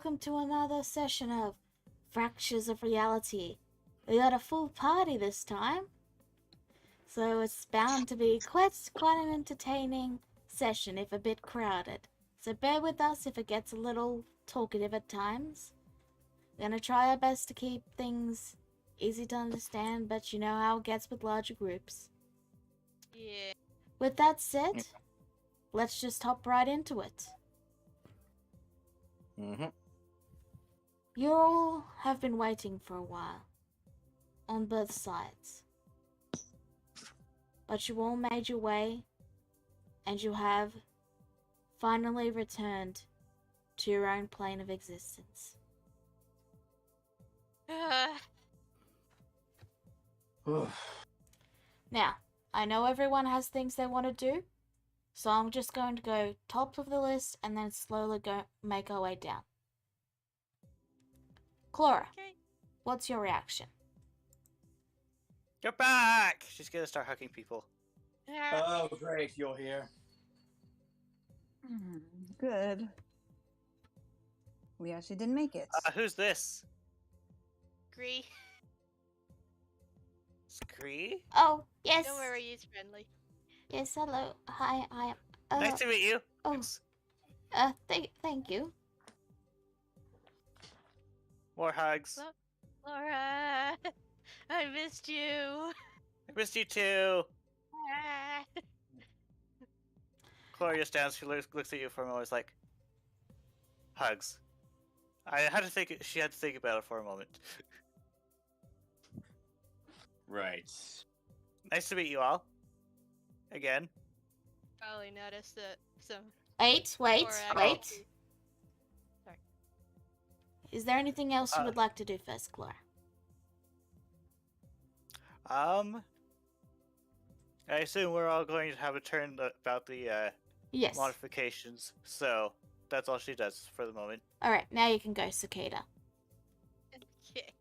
welcome to another session of Fractures of Reality. We got a full party this time, so it's bound to be quite an entertaining session, if a bit crowded. So bear with us if it gets a little talkative at times. We're gonna try our best to keep things easy to understand, but you know how it gets with larger groups. Yeah. With that said, let's just hop right into it. You all have been waiting for a while, on both sides. But you all made your way, and you have finally returned to your own plane of existence. Now, I know everyone has things they want to do, so I'm just going to go top of the list and then slowly make our way down. Clara, Okay. what's your reaction? Get back! She's gonna start hugging people. Oh, great, you're here. Good. We actually didn't make it. Who's this? Agree. Scree? Oh, yes. Don't worry, he's friendly. Yes, hello. Hi, I am. Nice to meet you. Oh. Yes. Thank you. More hugs. Well, Laura, I missed you. I missed you too. Gloria stands. She looks at you for a moment. Is like, hugs. I had to think. She had to think about it for a moment. Right. Nice to meet you all. Again. Probably noticed that some. Wait. Sorry. Is there anything else you would like to do first, Clara? I assume we're all going to have a turn about the Yes. modifications. So that's all she does for the moment. All right, now you can go, Cicada. Okay.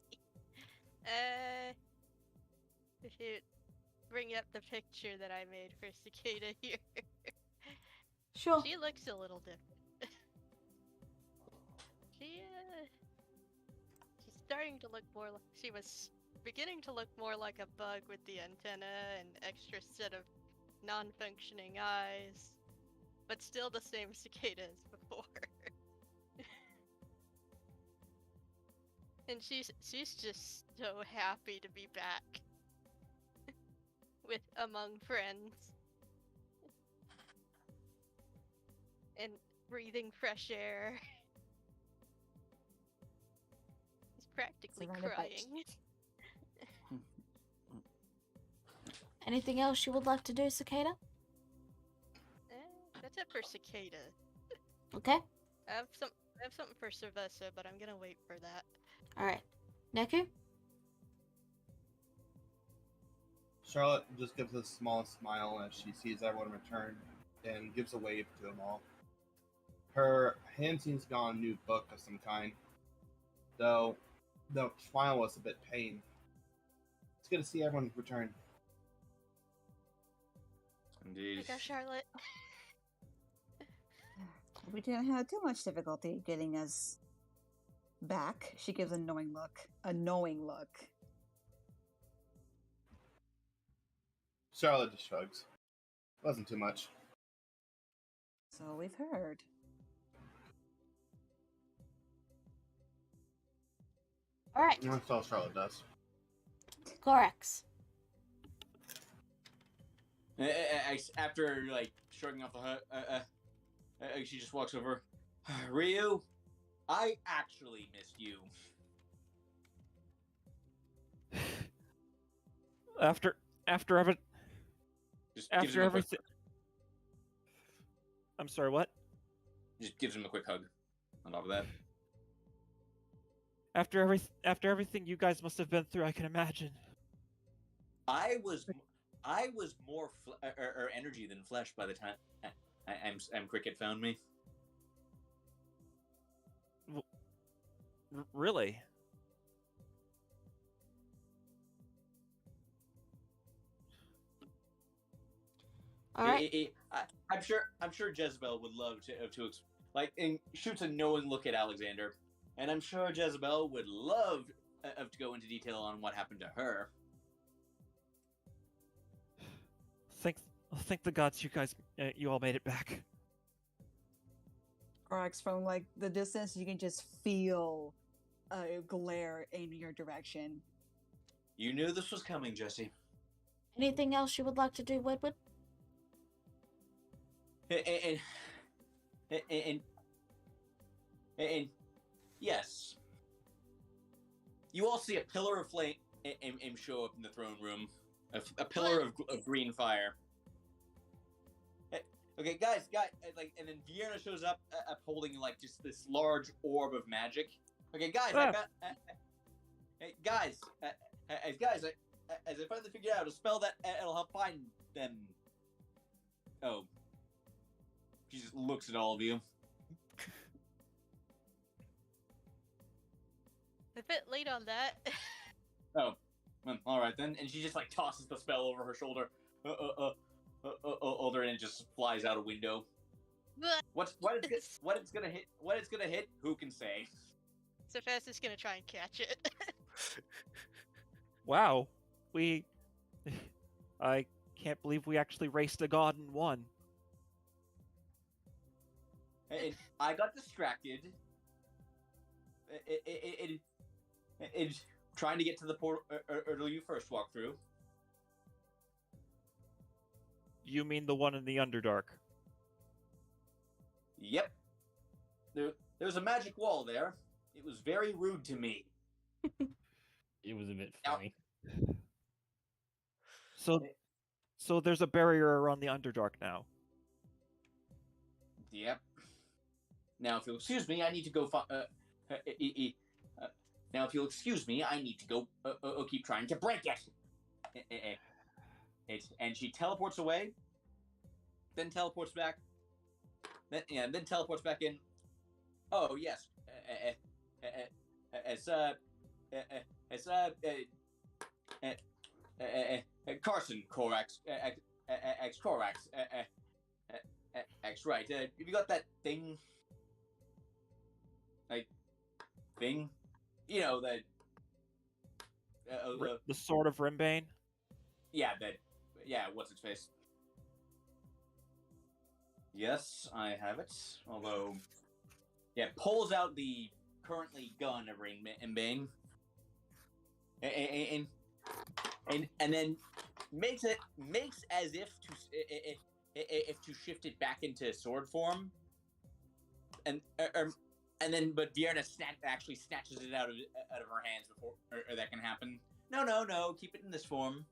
We should bring up the picture that I made for Cicada here. Sure. She looks a little different. She's starting to look more like she was beginning to look more like a bug with the antenna and extra set of non-functioning eyes, but still the same cicada as before. And she's just so happy to be back with among friends and breathing fresh air. He's practically Surrounded by crying. Anything else you would like to do, Cicada? That's it for Cicada. Okay. I have something for Cerveza, but I'm gonna wait for that. All right. Neku? Charlotte just gives a small smile as she sees everyone return and gives a wave to them all. Her hand seems to be on a new book of some kind, though the smile was a bit pained. It's good to see everyone return. Indeed. There you go, Charlotte. We didn't have too much difficulty getting us back. She gives a knowing look. A knowing look. Charlotte just shrugs. Wasn't too much. So we've heard. All right. That's all Charlotte does. Corax. After like shrugging off the hut, she just walks over. Ryu, I actually missed you. After everything. I'm sorry, what? Just gives him a quick hug. On top of that. After everything you guys must have been through, I can imagine. I was more energy than flesh by the time I'm Cricket found me. Really? All right. I'm sure Jezebel would love to and shoots a knowing look at Alexander. And I'm sure Jezebel would love to go into detail on what happened to her. Thank, thank the gods you all made it back. Korax, from like the distance, you can just feel a glare in your direction. You knew this was coming, Jesse. Anything else you would like to do, Woodward? And yes, you all see a pillar of flame and show up in the throne room. A pillar of green fire. Okay, guys, like, and then Vienna shows up holding like just this large orb of magic. Okay, guys, hey, guys, as I finally figured out a spell that it'll help find them. Oh, she just looks at all of you. A bit late on that. Oh, all right then. And she just like tosses the spell over her shoulder, and it just flies out a window. What it's gonna hit? Who can say? Cephas is gonna try and catch it. Wow, I can't believe we actually raced a god and won. And I got distracted. It trying to get to the portal you first walked through. You mean the one in the Underdark? Yep. There's a magic wall there. It was very rude to me. It was a bit funny. So there's a barrier around the Underdark now. Yep. Now, if you'll excuse me, I need to go. Now, if you'll excuse me, I need to go. Keep trying to break it. And she teleports away, then teleports back, then teleports back in. Oh yes, Carson Korax, X Korax, X right. Have you got that thing? Like thing, you know that. The Sword of Rimbane? Yeah, what's its face? Yes, I have it. Although, yeah, pulls out the currently gun of Rimbane, and then makes as if to shift it back into sword form, and then Vierna actually snatches it out of her hands before or that can happen. No, keep it in this form.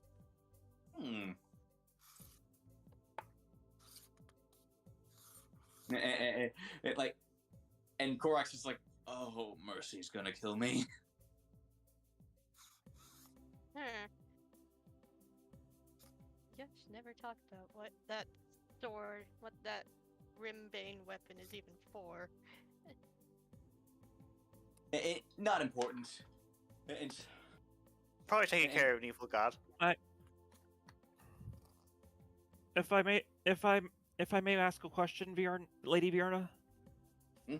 It like, and Korax is like, oh, Mercy's gonna kill me. Yes, never talked about what that sword, what that Rimbane weapon is even for. Not important. It's Probably taking care of an evil god. If I may ask a question, Lady Vierna? Hmm?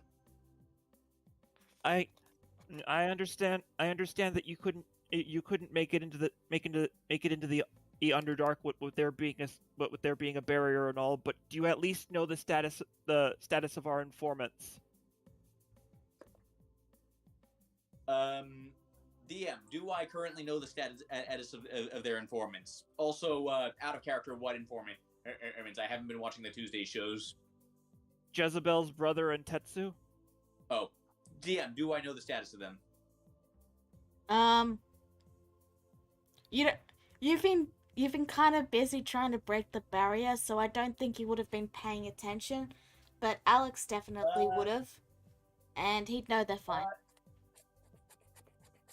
I understand that you couldn't make it into the Underdark with there being a barrier and all, but do you at least know the status of our informants? DM, do I currently know the status of their informants? Also, out of character, what informant? I haven't been watching the Tuesday shows. Jezebel's brother and Tetsu? Oh, DM, do I know the status of them? You've been kind of busy trying to break the barrier, so I don't think you would have been paying attention. But Alex definitely would have, and he'd know they're fine.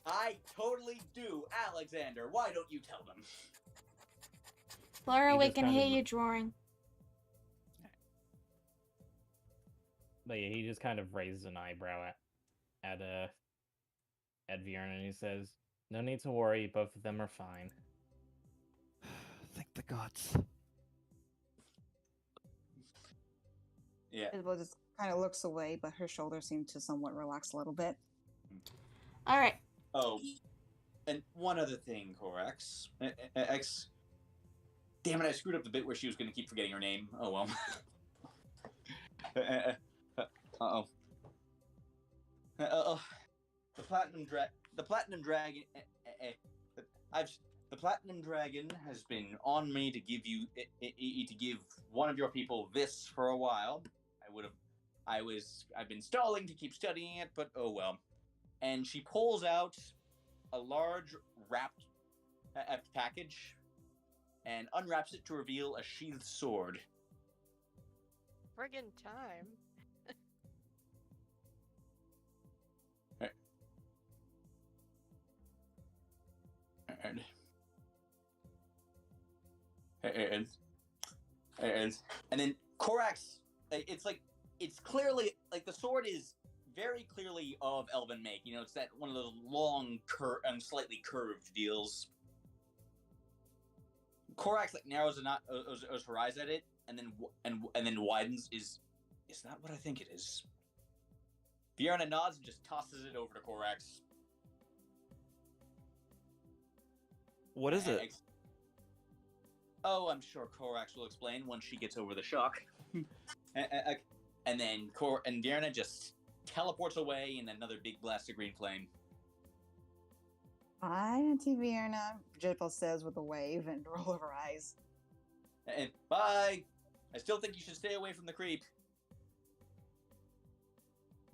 I totally do, Alexander. Why don't you tell them? Flora, He we just can kind hear of- you drawing. But yeah, he just kind of raises an eyebrow at Vierna and he says, "No need to worry. Both of them are fine." Thank the gods. Yeah. Isabel just kind of looks away, but her shoulders seem to somewhat relax a little bit. All right. Oh, and one other thing, Corax. X. Damn it! I screwed up the bit where she was going to keep forgetting her name. Oh well. Uh-oh. Uh-oh. The platinum dragon. I've the platinum dragon has been on me to give you to give one of your people this for a while. I've been stalling to keep studying it, but oh well. And she pulls out a large wrapped package and unwraps it to reveal a sheathed sword. Friggin' time. And and and and then Korax, it's clearly like the sword is very clearly of elven make. You know, it's that one of those long, slightly curved deals. Korax narrows her eyes at it, and then widens. Is that what I think it is? Fiona nods and just tosses it over to Korax. What is it? Oh, I'm sure Korax will explain once she gets over the shock. And then Fiona just teleports away in another big blast of green flame. Bye, Auntie Vienna, Jibble says with a wave and roll of her eyes. And bye! I still think you should stay away from the creep.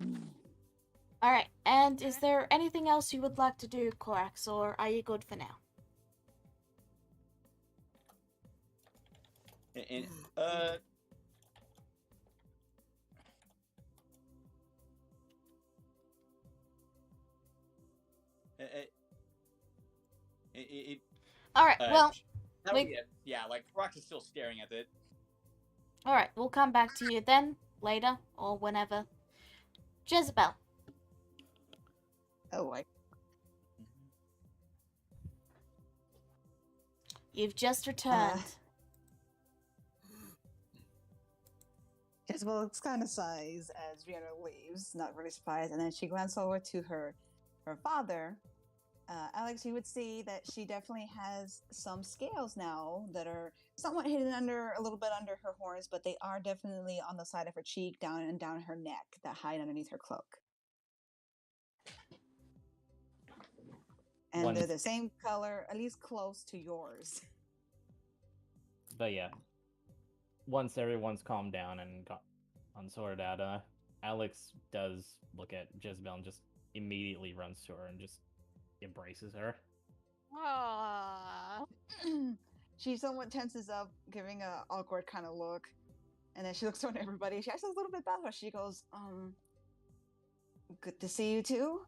All right. And is there anything else you would like to do, Corax, or are you good for now? And All right. Well, yeah, like Rox is still staring at it. all right. We'll come back to you then, later, or whenever. Jezebel. Oh, You've just returned. Jezebel looks kind of sighs as Vienna leaves, not really surprised, and then she glances over to her father. Alex, you would see that she definitely has some scales now that are somewhat hidden a little bit under her horns, but they are definitely on the side of her cheek, down her neck, that hide underneath her cloak. And they're the same color, at least close to yours. But yeah, once everyone's calmed down and got unsorted out, Alex does look at Jezebel and just immediately runs to her and just embraces her. Aww. She somewhat tenses up, giving a awkward kind of look, and then she looks around at everybody. She asks a little bit about her. She goes, good to see you too.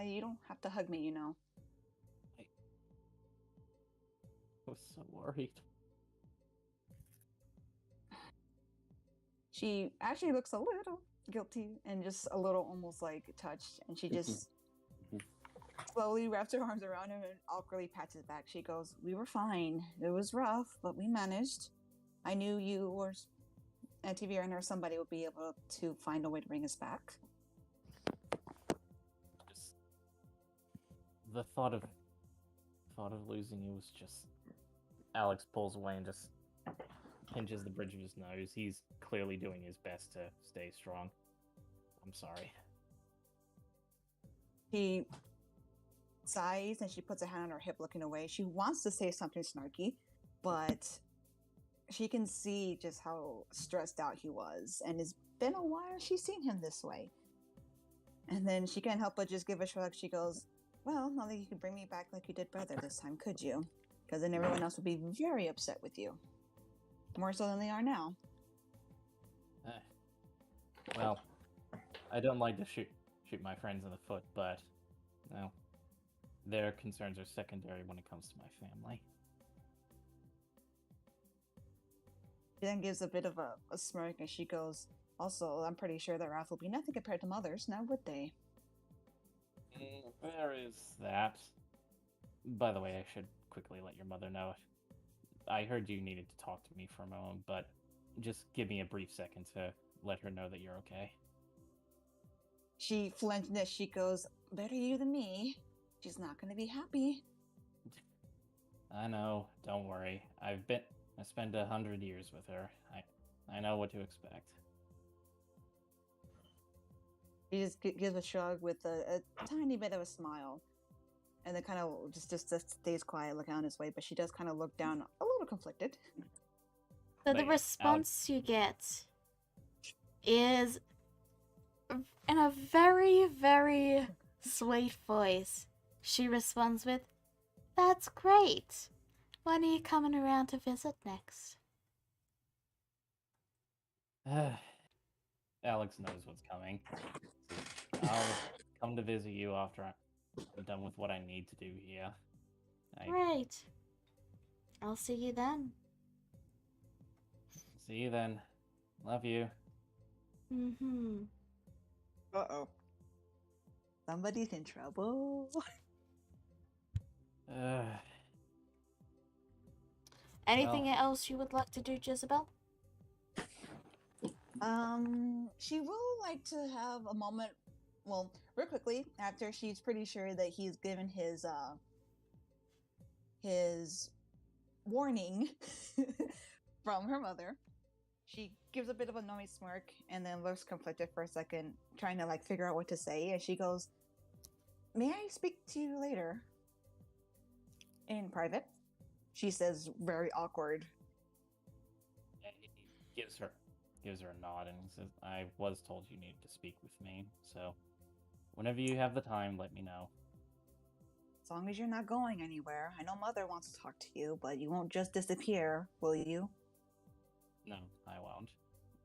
You don't have to hug me, you know. I was so worried. She actually looks a little guilty and just a little almost like touched, and she just slowly wraps her arms around him and awkwardly pats his back. She goes, we were fine. It was rough, but we managed. I knew you or Auntie Vera or somebody would be able to find a way to bring us back. Just the thought of losing you was just... Alex pulls away and just pinches the bridge of his nose. He's clearly doing his best to stay strong. I'm sorry. She sighs and she puts a hand on her hip looking away. She wants to say something snarky, but she can see just how stressed out he was, and it's been a while she's seen him this way. And then she can't help but just give a shrug. She goes, well, not that you could bring me back like you did brother this time, could you? Because then everyone else would be very upset with you. More so than they are now. Well, I don't like to shoot my friends in the foot, but no, their concerns are secondary when it comes to my family. She then gives a bit of a smirk as she goes, also, I'm pretty sure that Ralph will be nothing compared to mothers, now would they? There is that. By the way, I should quickly let your mother know. I heard you needed to talk to me for a moment, but just give me a brief second to let her know that you're okay. She flinches and she goes, "Better you than me. She's not gonna be happy." I know. Don't worry. I spent 100 years with her. I know what to expect. He just gives a shrug with a tiny bit of a smile, and then kind of just stays quiet, looking on his way. But she does kind of look down, a little conflicted. So But the yeah, response you get is in a very, very sweet voice. She responds with, "That's great. When are you coming around to visit next?" Alex knows what's coming. I'll come to visit you after I'm done with what I need to do here. Great. I'll see you then. See you then. Love you. Mm-hmm. Uh-oh. Somebody's in trouble. Anything else you would like to do, Jezebel? She will like to have a moment, well, real quickly, after she's pretty sure that he's given his warning from her mother. She gives a bit of a knowing smirk and then looks conflicted for a second, trying to like figure out what to say, and she goes, "May I speak to you later?" In private. She says, very awkward. Gives her a nod and says, "I was told you needed to speak with me, so whenever you have the time, let me know." As long as you're not going anywhere. I know Mother wants to talk to you, but you won't just disappear, will you? No, I won't.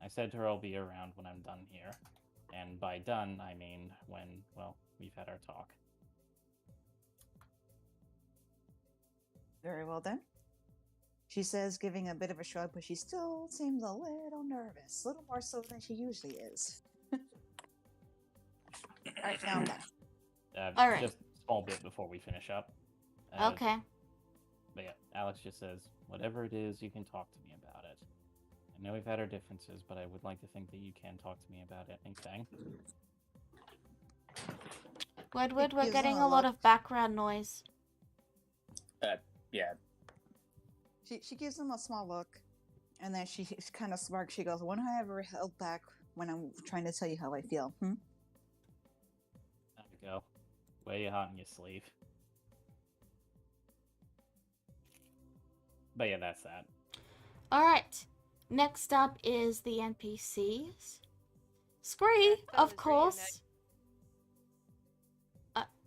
I said to her I'll be around when I'm done here. And by done, I mean when, well, we've had our talk. Very well then. She says, giving a bit of a shrug, but she still seems a little nervous. A little more so than she usually is. Alright, now I'm done. All right. Just a small bit before we finish up. Okay. But yeah, Alex just says, whatever it is, you can talk to me about it. I know we've had our differences, but I would like to think that you can talk to me about anything. Woodward, we're gives getting him a a lot look. of background noise. Yeah. She gives him a small look, and then she kind of smirks. She goes, "When have I ever held back when I'm trying to tell you how I feel? There we go. Wear your heart on your sleeve. But yeah, that's that. Alright. Next up is the NPCs. Scree, Yeah, that of was course.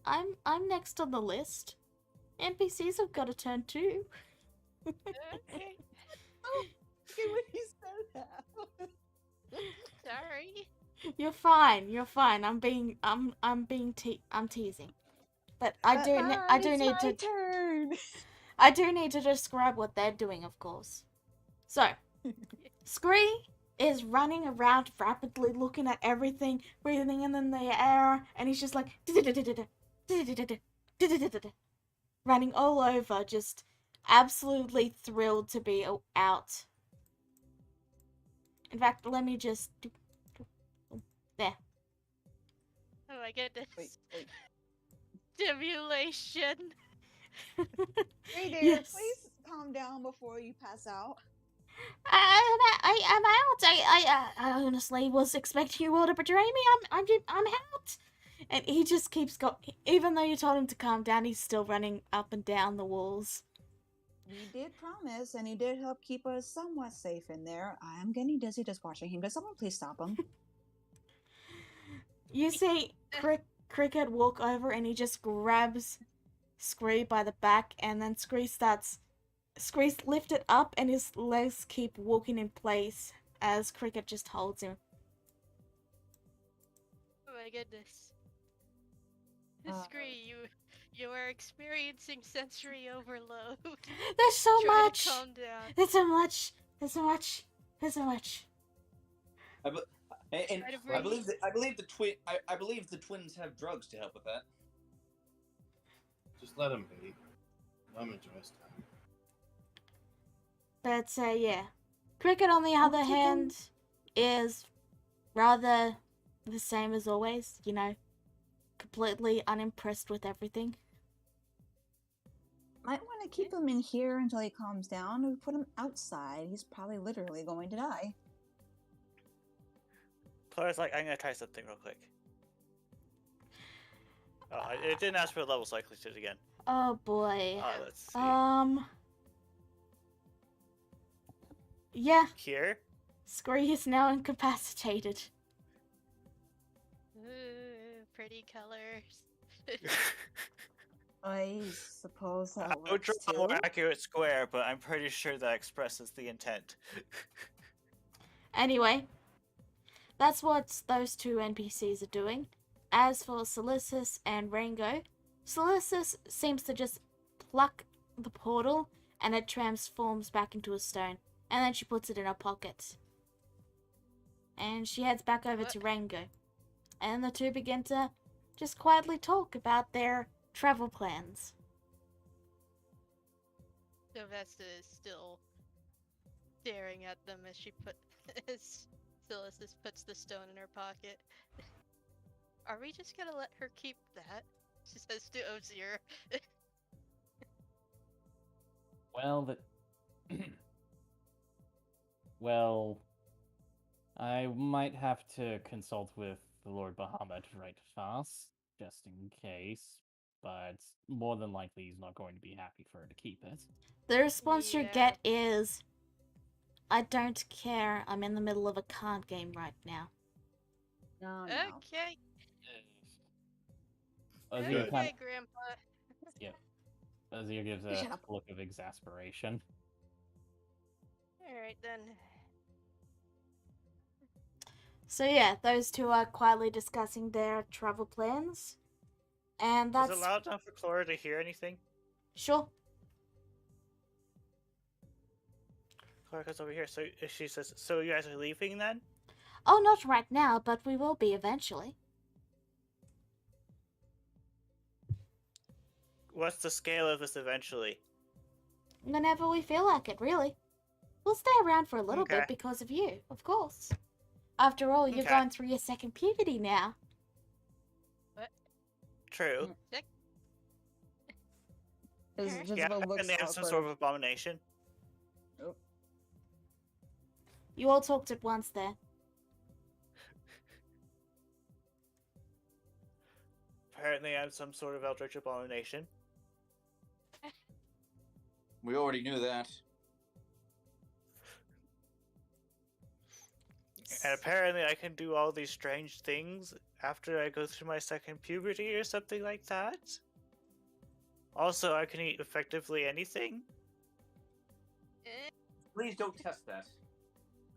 I'm next on the list. NPCs have got a turn too. Okay. Okay, when he said that. Sorry. You're fine. You're fine. I'm teasing. But I do need to turn. I do need to describe what they're doing, of course. So, Scree is running around rapidly, looking at everything, breathing in the air, and he's just like running all over, just absolutely thrilled to be out. In fact, let me just there. Oh my goodness. Wait. Stimulation. Hey there, Yes. please calm down before you pass out. I'm out. I honestly was expecting you all to betray me. I'm out. And he just keeps going. Even though you told him to calm down, he's still running up and down the walls. We did promise, and he did help keep us somewhat safe in there. I am getting dizzy just watching him. Does someone please stop him? You see Cricket walk over, and he just grabs Scree by the back, and then Scree's lifted up, and his legs keep walking in place as Cricket just holds him. Oh my goodness. Scree, you are experiencing sensory overload. There's so Try much. to calm down. There's so much. There's so much. There's so much. I Try to believe I believe the twins have drugs to help with that. Just let him be. Let him enjoy his time. But yeah, Cricket on the other hand is rather The same as always, you know, completely unimpressed with everything. Might want to keep him in here until he calms down. If we put him outside, he's probably literally going to die. Clara's like, I'm gonna try something real quick. Oh, it didn't ask for the level, so I clicked it again. Oh boy. Let's see. Yeah, Here? Scree is now incapacitated. Ooh, pretty colors. I suppose that I would works draw a more too. accurate square, but I'm pretty sure that expresses the intent. Anyway, that's what those two NPCs are doing. As for Silicis and Rango, Silicis seems to just pluck the portal and it transforms back into a stone. And then she puts it in her pocket. And she heads back over to Rango. And the two begin to just quietly talk about their travel plans. Sylvester is still staring at them as as Silicis puts the stone in her pocket. Are we just gonna let her keep that? She says to Ozir. Well, well, I might have to consult with the Lord Bahamut right fast, just in case. But more than likely, he's not going to be happy for her to keep it. The response you Yeah. get is, I don't care, I'm in the middle of a card game right now. No, no. Okay, Ozir okay, kind Grandpa. Ozir gives Shut a up. look of exasperation. Alright then. So yeah, those two are quietly discussing their travel plans. And Is that's... it loud enough for Clara to hear anything? Sure. Clara comes over here, so she says, so you guys are leaving then? Oh, not right now, but we will be eventually. What's the scale of this eventually? Whenever we feel like it, really. We'll stay around for a little Okay. bit because of you, of course. After all, you're Okay. going through your second puberty now. True. Jezebel Yeah, looks and they have some awkward. sort of abomination. You all talked at once there. Apparently I'm some sort of eldritch abomination. We already knew that. And apparently I can do all these strange things after I go through my second puberty or something like that. Also, I can eat effectively anything. Please don't test that.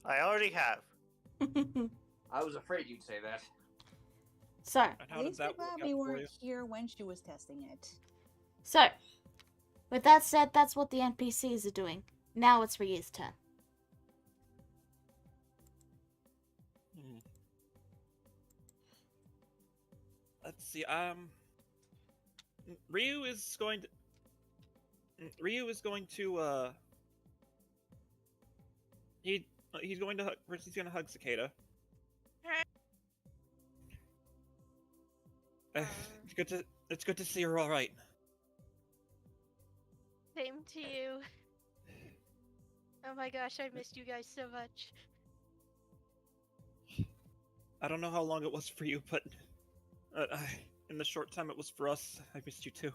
I already have. I was afraid you'd say that. So, And how At did least that we're glad work we out for weren't you? here when she was testing it. so, with that said, that's what the NPCs are doing. Now it's Ryu's turn. Hmm. Let's see. Ryu is going to. He's going to hug. First, he's going to hug Cicada. It's good to see you're all right. Same to you. Oh my gosh, I missed you guys so much. I don't know how long it was for you, but in the short time it was for us, I missed you too.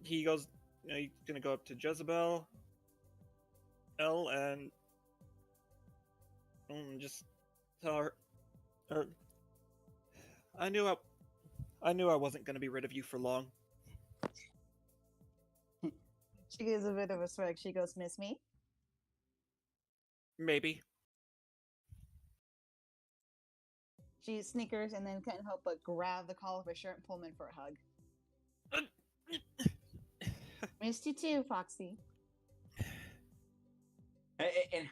He goes, he's gonna go up to Jezebel, Elle, and just tell her, I knew I wasn't gonna be rid of you for long. She gives a bit of a smirk. She goes, "Miss me?" Maybe. She snickers and then can't help but grab the collar of her shirt and pull him in for a hug. Missed you too, Foxy. And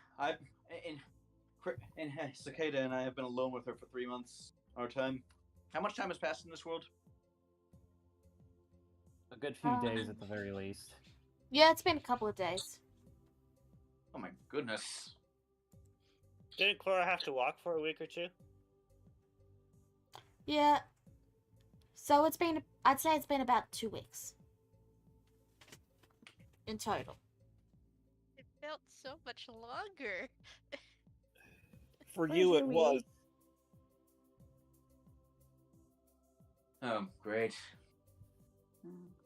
Cicada and I have been alone with her for 3 months. Our time. How much time has passed in this world? A good few days at the very least. Yeah, it's been a couple of days. Oh my goodness. Didn't Clara have to walk for a week or two? Yeah. So I'd say it's been about 2 weeks. In total. It felt so much longer. For Where's you, your it was. week? Oh, great.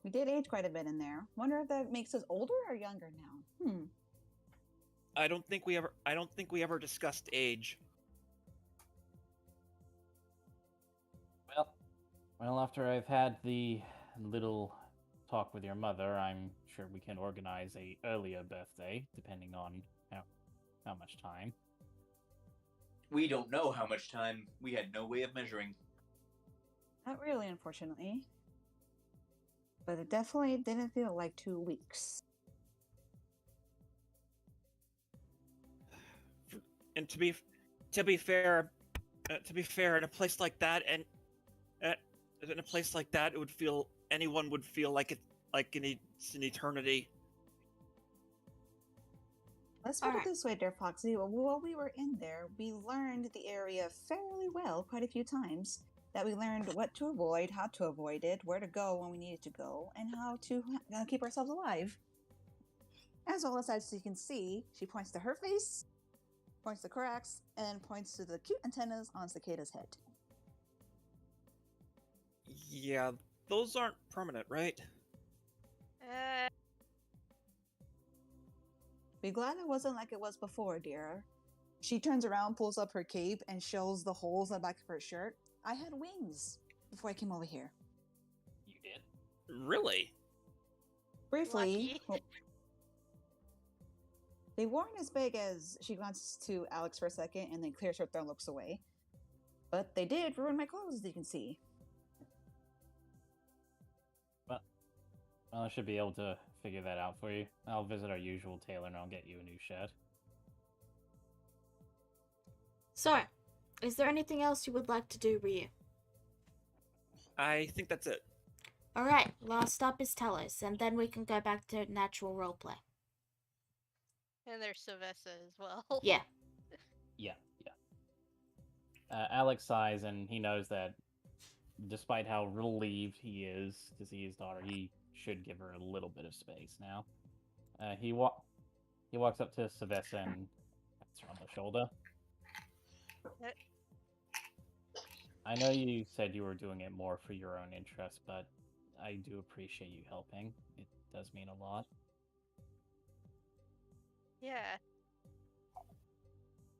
We did age quite a bit in there. Wonder if that makes us older or younger now. I don't think we ever discussed age. Well, after I've had the little talk with your mother, I'm sure we can organize a earlier birthday, depending on how much time. We don't know how much time. We had no way of measuring. Not really, unfortunately. But it definitely didn't feel like 2 weeks. And to be fair, in a place like that, and in a place like that, anyone would feel like it's an eternity. Let's put Alright. it this way, dear Foxy. While we were in there, we learned the area fairly well quite a few times. That we learned what to avoid, how to avoid it, where to go when we needed to go, and how to keep ourselves alive. As well as you can see, she points to her face, points to cracks, and points to the cute antennas on Cicada's head. Yeah, those aren't permanent, right? Be glad it wasn't like it was before, dear. She turns around, pulls up her cape, and shows the holes in the back of her shirt. I had wings before I came over here. You did? Really? Briefly, Lucky. they weren't as big as she glances to Alex for a second and then clears her throat and looks away. But they did ruin my clothes, as you can see. Well, I should be able to figure that out for you. I'll visit our usual tailor and I'll get you a new shirt. So, is there anything else you would like to do, Ryu? I think that's it. Alright, last stop is Telos, and then we can go back to natural roleplay. And there's Sylvester as well. Yeah. Yeah. Alex sighs and he knows that despite how relieved he is to see his daughter, he should give her a little bit of space now. He walks up to Sylvester and pats her on the shoulder. I know you said you were doing it more for your own interest, but I do appreciate you helping. It does mean a lot. Yeah.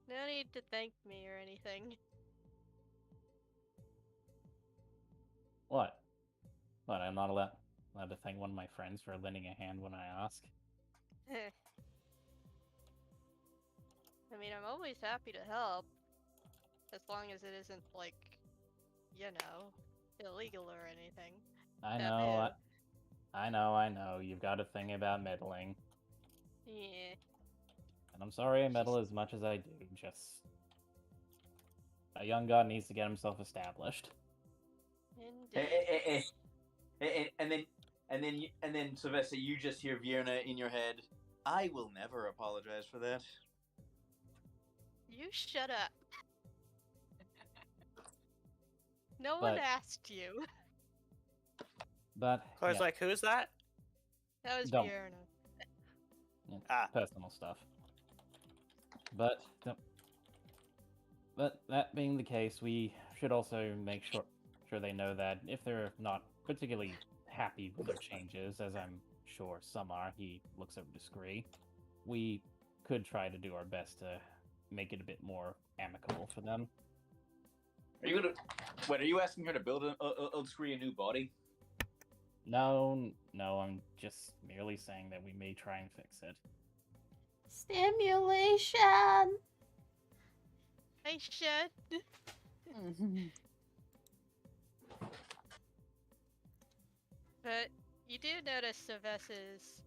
No need to thank me or anything. What? What? I'm not allowed to thank one of my friends for lending a hand when I ask. I mean, I'm always happy to help. As long as it isn't, like, you know, illegal or anything. I Taboo. know. I know. You've got a thing about meddling. Yeah. And I'm sorry I meddle as much as I do. Just a young god needs to get himself established. Indeed. And then Sylvester, you just hear Vierna in your head. I will never apologize for that. You shut up. No one asked you. But Clara's yeah, like, who's that? That was Don't. Bjorn. personal stuff. But that being the case, we should also make sure they know that if they're not particularly happy with their changes, as I'm sure some are, he looks over to Scree, we could try to do our best to make it a bit more amicable for them. Are you asking her to build a new body? No, I'm just merely saying that we may try and fix it. Stimulation! I should. But you do notice Sylvester's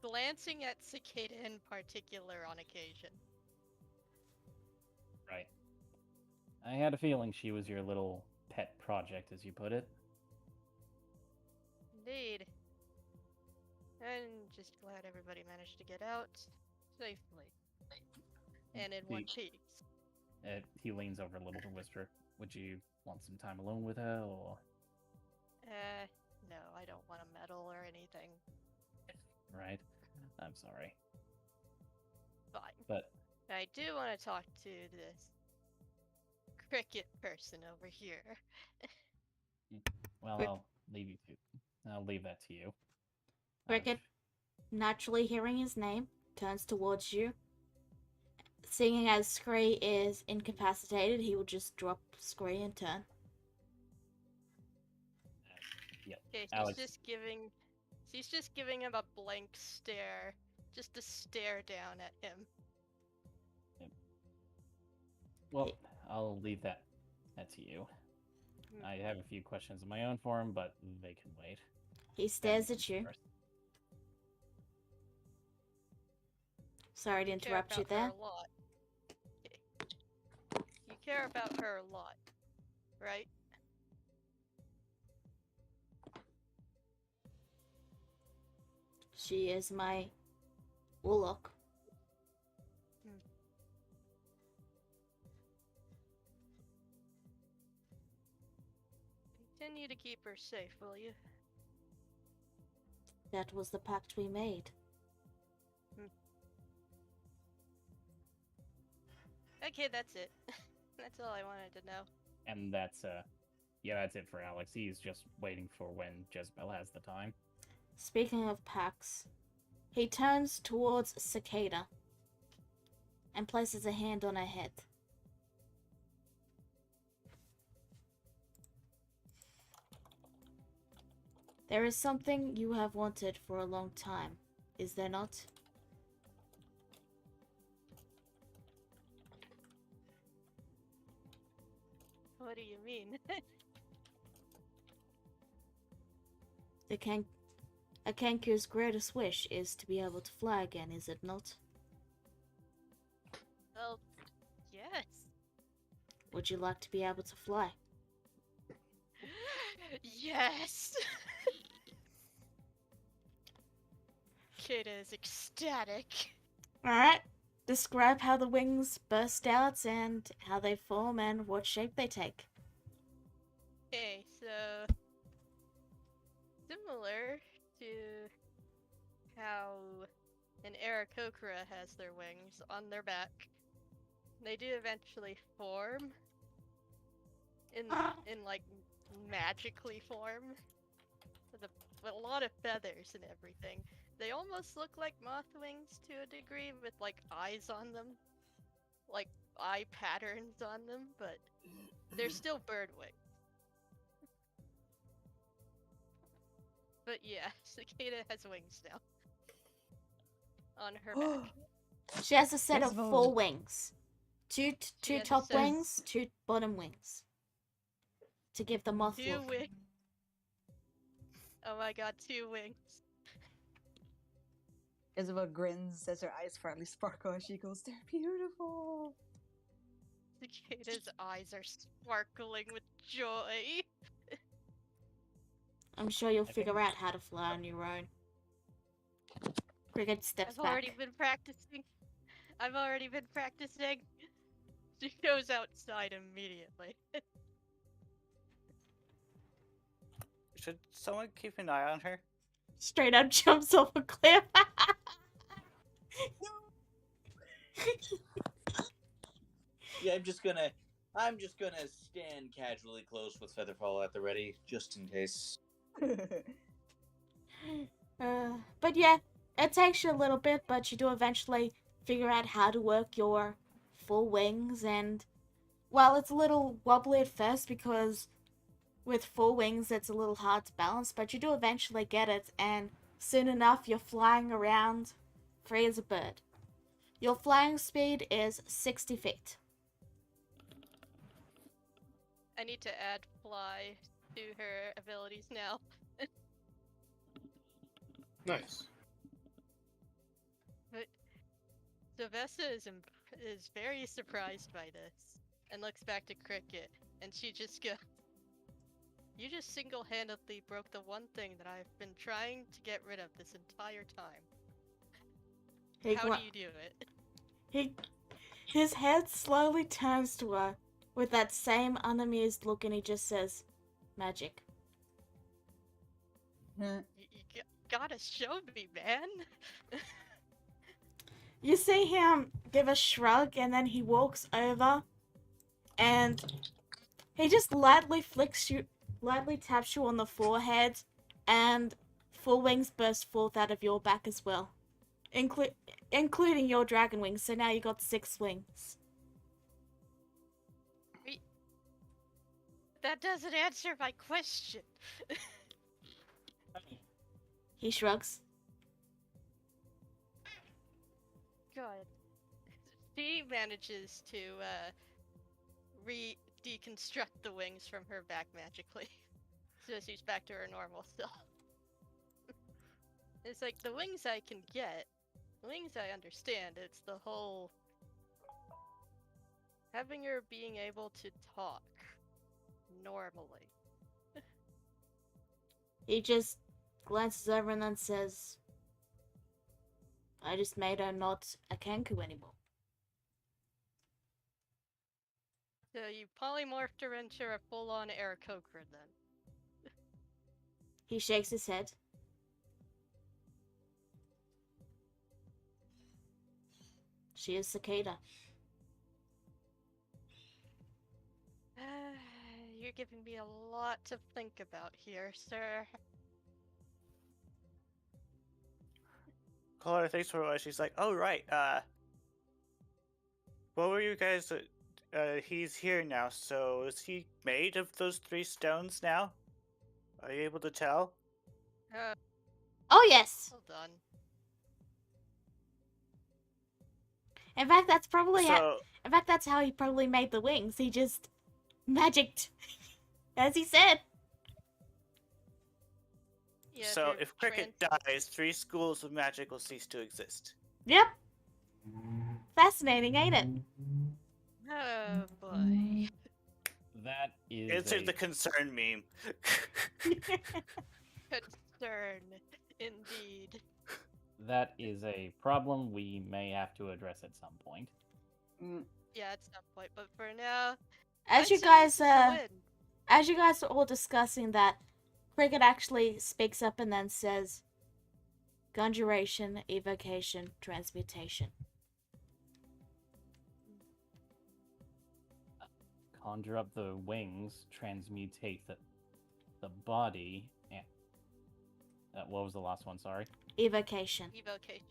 glancing at Cicada in particular on occasion. Right. I had a feeling she was your little pet project, as you put it. Indeed. I'm just glad everybody managed to get out safely. and in one piece. He leans over a little to whisper, "Would you want some time alone with her, or No, I don't want to meddle or anything. right? I'm sorry, Fine. but I do want to talk to this cricket person over here. well, Quick. I'll leave that to you." Cricket, naturally hearing his name, turns towards you. Seeing as Scree is incapacitated, he will just drop Scree and turn. Yep. Okay, Alex. She's just giving him a blank stare, just to stare down at him. Well, I'll leave that to you. Hmm. I have a few questions of my own for him, but they can wait. He stares Family at you. first. Sorry to You care interrupt you about her there. a lot. Okay. You care about her a lot, right? She is my warlock. Continue to keep her safe, will you? That was the pact we made. Okay, that's it. That's all I wanted to know. And that's it for Alex. He's just waiting for when Jezebel has the time. Speaking of pacts, he turns towards Cicada and places a hand on her head. There is something you have wanted for a long time, is there not? What do you mean? A Kenku's greatest wish is to be able to fly again, is it not? Well, yes. Would you like to be able to fly? Yes! Kid is ecstatic. Alright. Describe how the wings burst out and how they form and what shape they take. Okay, so similar to how an Aarakocra has their wings on their back, they do eventually form in like magically form with a lot of feathers and everything. They almost look like moth wings to a degree with like eyes on them, like eye patterns on them, but they're still bird wings. But yeah, Cicada has wings now. On her back. She has a set of Isabel- 4 wings. Two has a top set of- wings, 2 bottom wings. To give the moth 2 look. wings. Oh my god, 2 wings. Isabel grins as her eyes finally sparkle and she goes, "They're beautiful." Cicada's eyes are sparkling with joy. I'm sure you'll I figure think- out how to fly on your own. Cricket steps I've already back. been practicing. She goes outside immediately. Should someone keep an eye on her? Straight up jumps off a cliff. Yeah, I'm just gonna stand casually close with Featherfall at the ready, just in case. But yeah, it takes you a little bit, but you do eventually figure out how to work your full wings, and well, it's a little wobbly at first because with full wings it's a little hard to balance, but you do eventually get it, and soon enough you're flying around free as a bird. Your flying speed is 60 feet. I need to add fly to her abilities now. Nice. Sylvester is very surprised by this and looks back to Cricket, and she just goes, "You just single-handedly broke the one thing that I've been trying to get rid of this entire time. How do you do it?" His head slowly turns to her with that same unamused look and he just says, magic. You gotta show me, man. You see him give a shrug and then he walks over and he just lightly taps you on the forehead and 4 wings burst forth out of your back as well. Including your dragon wings, so now you got 6 wings. That doesn't answer my question. He shrugs. God. She manages to deconstruct the wings from her back magically. So she's back to her normal self. It's like the wings I can get, the wings I understand, it's the whole having her being able to talk normally. He just glances over and then says, I just made her not a Kenku anymore. So you polymorphed her into a full-on Aarakocra then. He shakes his head. She is Cicada. You're giving me a lot to think about here, sir. Color thinks for a while. She's like, "Oh right. What were you guys? He's here now. So is he made of those 3 stones now? Are you able to tell?" Oh yes. Hold on. In fact, that's probably So that's how he probably made the wings. He just magicked, as he said. Yeah, so through if Cricket dies, 3 schools of magic will cease to exist. Yep. Fascinating, ain't it? Oh boy. That is Insert a, the concern meme. Concern, indeed. that is a problem we may have to address at some point. Yeah, at some point, but for now, As I'd you say guys this is a win. as you guys are all discussing that, Cricket actually speaks up and then says, conjuration, evocation, transmutation. Conjure up the wings, transmutate the body, and what was the last one? Sorry. Evocation. Evocation.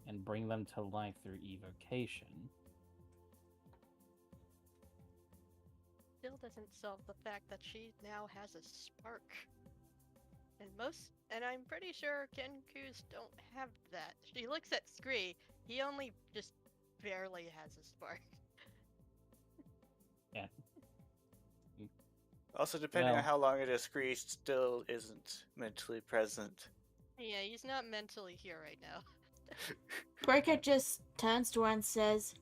And bring them to life through evocation. Still doesn't solve the fact that she now has a spark. And I'm pretty sure Kenkus don't have that. She looks at Scree, he only just barely has a spark. Yeah. Also, depending Well. on how long it is, Scree still isn't mentally present. Yeah, he's not mentally here right now. Cricket just turns to her and says,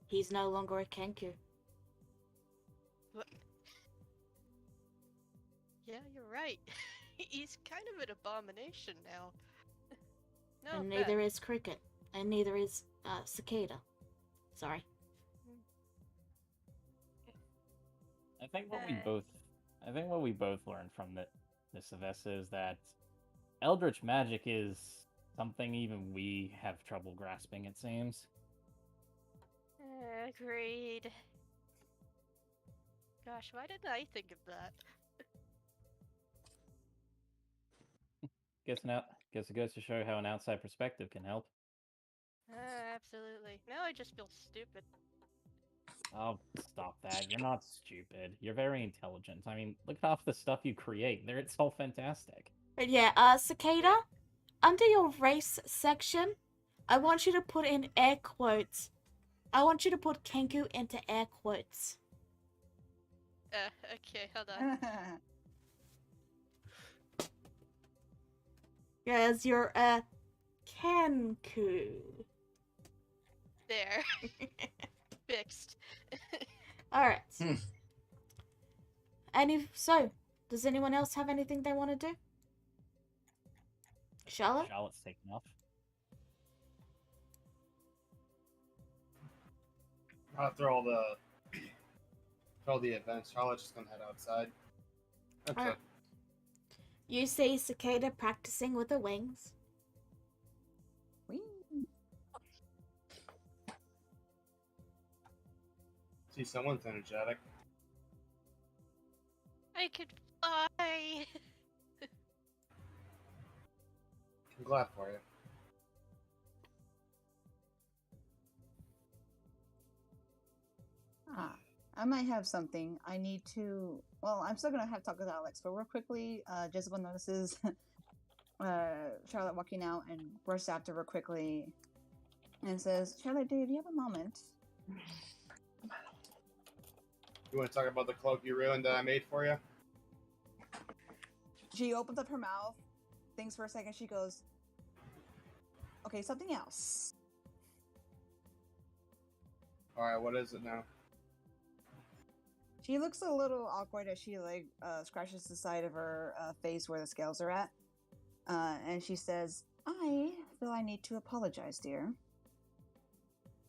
he's no longer a Kenku. What? Yeah, you're right. He's kind of an abomination now. No, And neither is Cricket. And neither is Cicada. Sorry. I think what we both learned from this of this is that Eldritch magic is something even we have trouble grasping, it seems. Agreed. Gosh, why didn't I think of that? Guess it goes to show how an outside perspective can help. Absolutely. Now I just feel stupid. Oh, stop that. You're not stupid. You're very intelligent. I mean, look at half the stuff you create. It's all fantastic. But yeah, Cicada, under your race section, I want you to put in air quotes. I want you to put Kenku into air quotes. Okay, hold on. Because you're a Kenku. There. Fixed. Alright. Does anyone else have anything they want to do? Charlotte? Charlotte's taken off. After all the events, Charlotte's just gonna head outside. That's Alright. it. You see Cicada practicing with her wings. Whee! See, someone's energetic. I could fly. I'm glad for you. I might have something. I need to. Well, I'm still gonna have to talk with Alex, but real quickly, Jezebel notices Charlotte walking out and bursts after her quickly and says, "Charlotte, do you have a moment?" You want to talk about the cloak you ruined that I made for you? She opens up her mouth, thinks for a second. She goes, "Okay, something else." All right, what is it now? She looks a little awkward as she scratches the side of her face where the scales are at, and she says, "I feel I need to apologize, dear.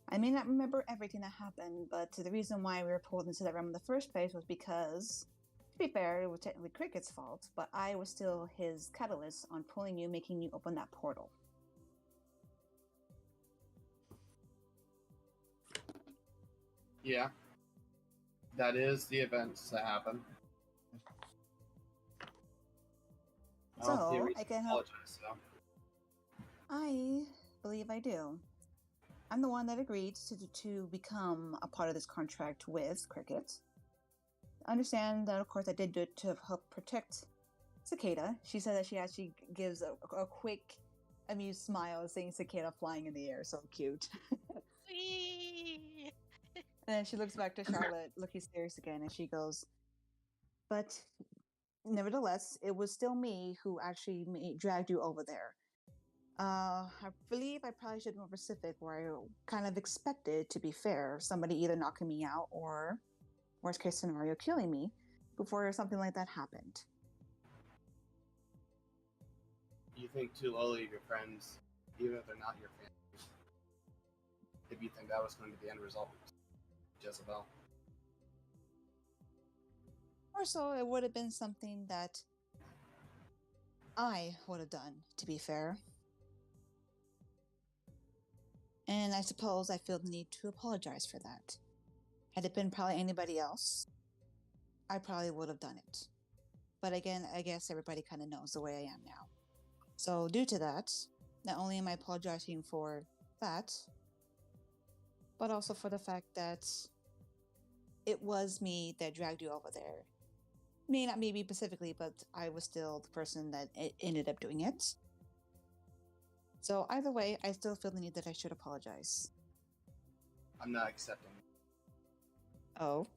I may not remember everything that happened, but the reason why we were pulled into that room in the first place was because, to be fair, it was technically Cricket's fault, but I was still his catalyst on pulling you, making you open that portal." Yeah. That is the events that happen. I don't see a So, reason I can to help. apologize, so. I believe I do. I'm the one that agreed to become a part of this contract with Cricket. Understand that, of course, I did do it to help protect Cicada. She said that she actually gives a quick, amused smile, seeing Cicada flying in the air. So cute. Whee! And then she looks back to Charlotte, looking serious again, and she goes, "But nevertheless, it was still me who actually dragged you over there. I believe I probably should be more specific, where I kind of expected, to be fair, somebody either knocking me out or, worst case scenario, killing me before something like that happened." You think too lowly of your friends, even if they're not your family. If you think that was going to be the end result, Jezebel. Or so it would have been something that I would have done, to be fair. And I suppose I feel the need to apologize for that. Had it been probably anybody else, I probably would have done it. But again, I guess everybody kind of knows the way I am now. So due to that, not only am I apologizing for that, but also for the fact that it was me that dragged you over there. May not me specifically, but I was still the person that ended up doing it. So either way, I still feel the need that I should apologize. I'm not accepting. Oh?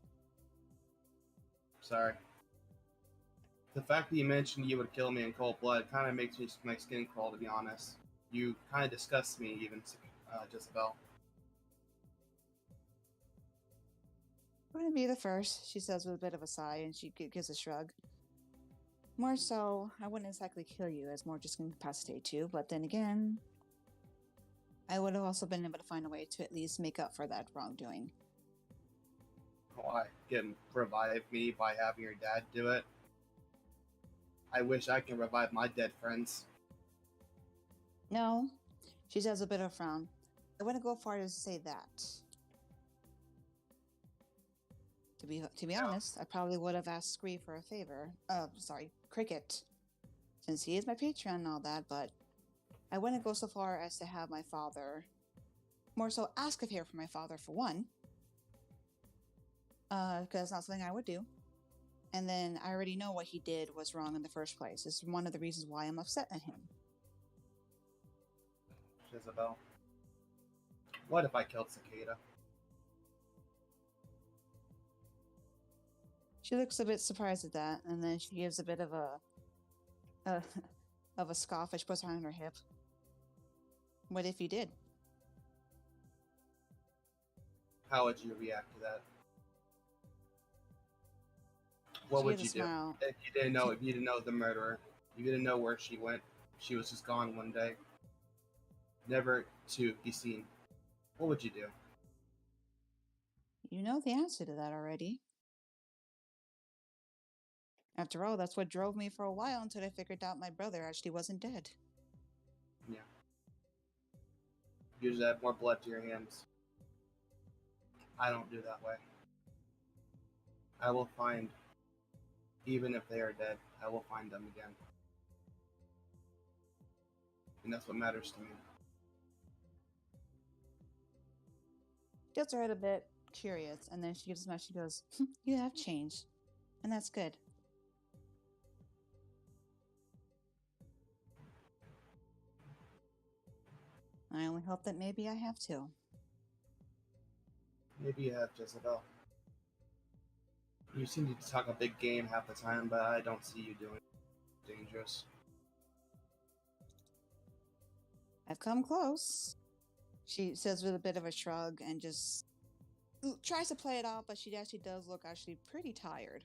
Sorry. The fact that you mentioned you would kill me in cold blood kind of makes my skin crawl, to be honest. You kind of disgust me, even, Jezebel. Wouldn't be the first, she says with a bit of a sigh, and she gives a shrug. More so, I wouldn't exactly kill you, as more just incapacitate you, but then again, I would have also been able to find a way to at least make up for that wrongdoing. Why? Revive me by having your dad do it? I wish I can revive my dead friends. No, she says with a bit of a frown. I wouldn't go far as to say that. To be honest, I probably would have asked Scree for a favor. Cricket. Since he is my patron and all that, but I wouldn't go so far as to have my father, more so ask of here for my father for one. Because that's not something I would do. And then I already know what he did was wrong in the first place. It's one of the reasons why I'm upset at him. Jezebel. What if I killed Cicada? She looks a bit surprised at that, and then she gives a bit of a scoff as she puts her hand on her hip. What if you did? How would you react to that? What She would gives you a do smile. if you didn't know the murderer? You didn't know where she went. She was just gone one day, never to be seen. What would you do? You know the answer to that already. After all, that's what drove me for a while until I figured out my brother actually wasn't dead. Yeah. Usually add more blood to your hands. I don't do that way. I will find, even if they are dead, I will find them again. And that's what matters to me. Gets her head a bit curious, and then she gives a smile. She goes, "You have changed, and that's good." I only hope that maybe I have too. Maybe you have, Jezebel. You seem to talk a big game half the time, but I don't see you doing dangerous. I've come close, she says with a bit of a shrug and just tries to play it off, but she actually does look actually pretty tired.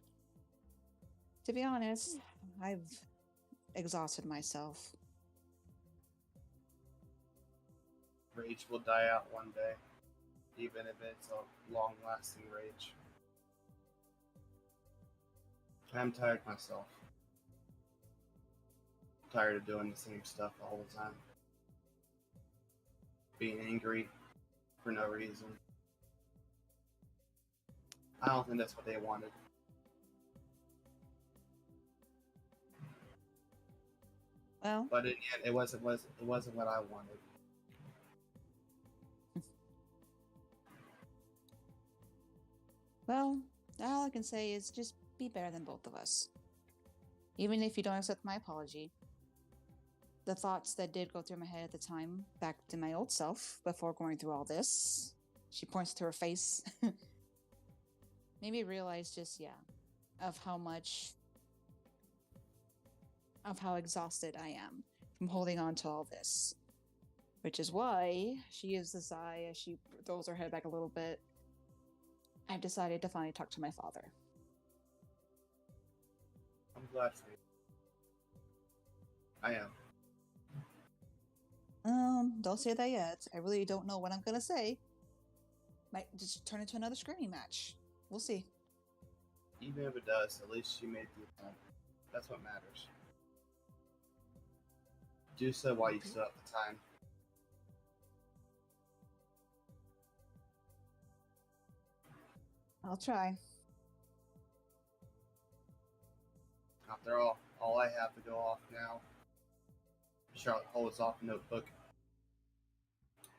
To be honest, I've exhausted myself. Rage will die out one day, even if it's a long-lasting rage. I'm tired myself. Tired of doing the same stuff all the time. Being angry for no reason. I don't think that's what they wanted. Well, But in the end, it wasn't what I wanted. well, all I can say is just be better than both of us. Even if you don't accept my apology. The thoughts that did go through my head at the time, back to my old self, before going through all this. She points to her face. Made me realize just, of how exhausted I am from holding on to all this. Which is why she gives a sigh as she throws her head back a little bit. I've decided to finally talk to my father. I'm glad for you. I am. Don't say that yet. I really don't know what I'm gonna say. Might just turn into another screaming match. We'll see. Even if it does, at least you made the attempt. That's what matters. Do so while you still have the time. I'll try. After all I have to go off now. Charlotte holds off a notebook.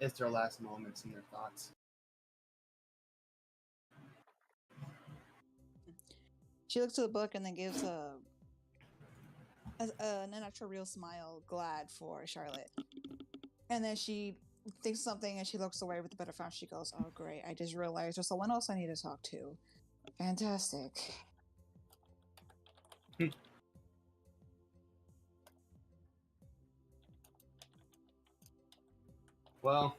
It's their last moments and their thoughts. She looks at the book and then gives an unnatural real smile, glad for Charlotte. And then she thinks something and she looks away with a better frown. She goes, "Oh, great. I just realized there's someone else I need to talk to. Fantastic." Well,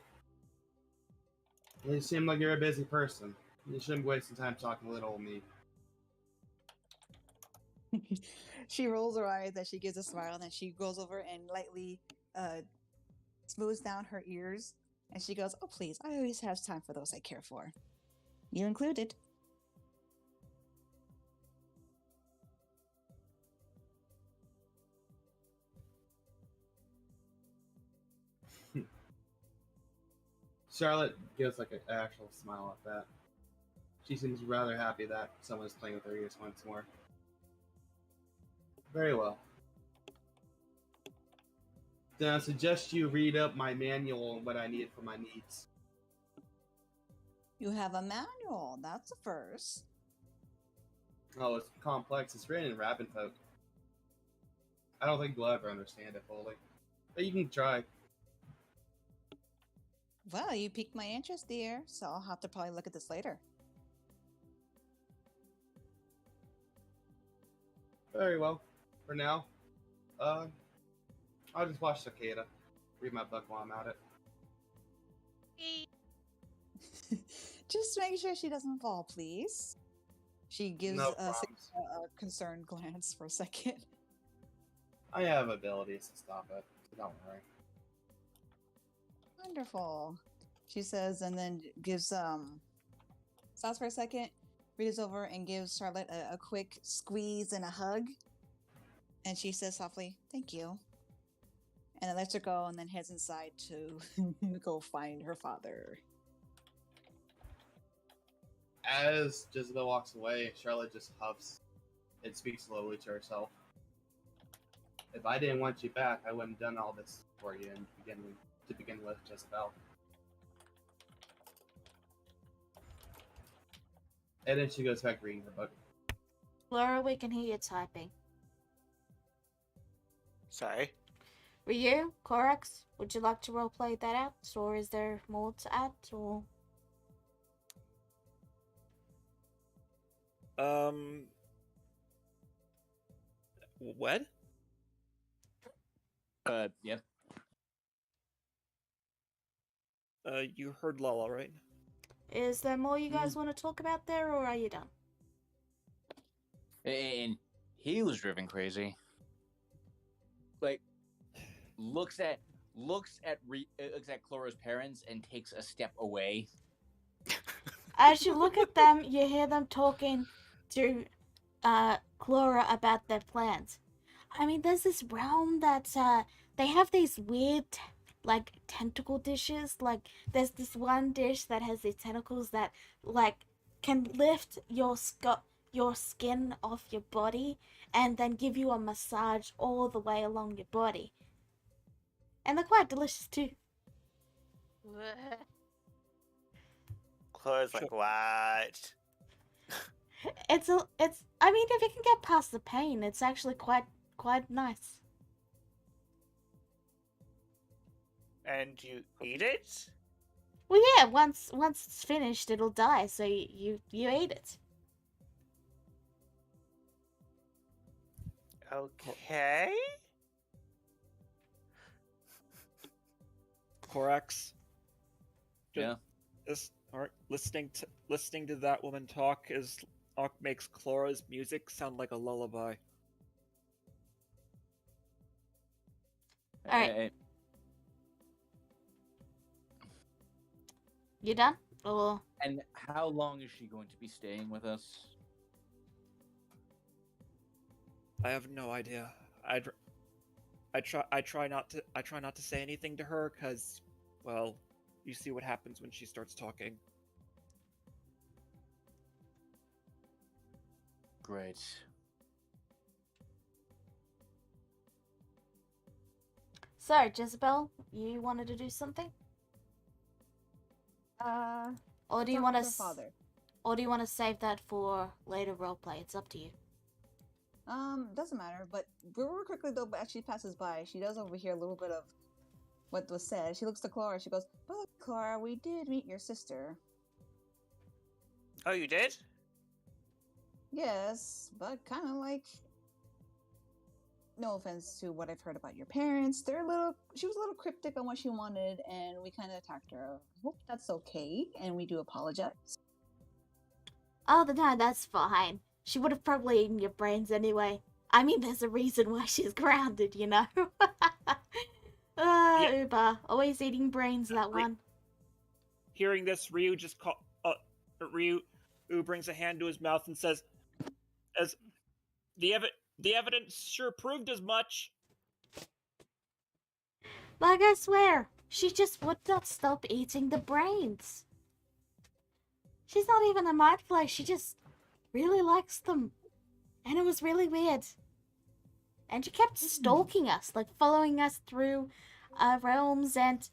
you seem like you're a busy person. You shouldn't be wasting time talking to little old me. She rolls her eyes as she gives a smile, and then she goes over and lightly smooths down her ears. And she goes, "Oh, please, I always have time for those I care for. You included." Charlotte gives like an actual smile at that. She seems rather happy that someone's playing with her ears once more. Very well. Then I suggest you read up my manual on what I need for my needs. You have a manual. That's a first. Oh, it's complex. It's written in Rapid Folk. I don't think you'll ever understand it fully. But you can try. Well, you piqued my interest, dear, so I'll have to probably look at this later. Very well. For now, I'll just watch Cicada. Read my book while I'm at it. Just make sure she doesn't fall, please. She gives No a problems. concerned glance for a second. I have abilities to stop it, so don't worry. Wonderful, she says, and then gives stops for a second, reaches over and gives Charlotte a quick squeeze and a hug. And she says softly, "Thank you." And then lets her go and then heads inside to go find her father. As Jezebel walks away, Charlotte just huffs and speaks slowly to herself. If I didn't want you back, I wouldn't have done all this for you to begin with, Jezebel. And then she goes back reading her book. Laura, we can hear you typing. Sorry. Ryu, Korax, would you like to roleplay that out? Or is there more to add? Or What? Yep. You heard Lala, right? is there more you guys want to talk about there, or are you done? And he was driven crazy. Like, looks at Clora's parents and takes a step away. As you look at them, you hear them talking to Clara about their plans. I mean, there's this realm that they have these weird like tentacle dishes. Like there's this one dish that has these tentacles that like can lift your skin off your body and then give you a massage all the way along your body. And they're quite delicious too. Chloe's like, what? It's I mean, if you can get past the pain, it's actually quite nice. And you eat it? Well, yeah, once it's finished, it'll die, so you eat it. Okay. Korax. Yeah. Listening to that woman talk makes Clora's music sound like a lullaby. All right. You done? Or And how long is she going to be staying with us? I have no idea. I try not to say anything to her because, well, you see what happens when she starts talking. Great. so, Jezebel, you wanted to do something, or do you talk want to to, her father? or do you want to save that for later roleplay? It's up to you. Doesn't matter. But real quickly though, as she passes by, she does overhear a little bit of what was said. She looks to Clara. She goes, "But Clara, we did meet your sister." Oh, you did? Yes, but kind of like. No offense to what I've heard about your parents. She was a little cryptic on what she wanted, and we kind of attacked her. I hope that's okay, and we do apologize. Oh, no, that's fine. She would have probably eaten your brains anyway. I mean, there's a reason why she's grounded, you know? Yeah. Uber, always eating brains, that one. Hearing this, Ryu brings a hand to his mouth and says, "As the evidence sure proved as much." Like, I swear, she just would not stop eating the brains. She's not even a mind flayer, she just really likes them. And it was really weird. And she kept stalking us, like following us through realms, and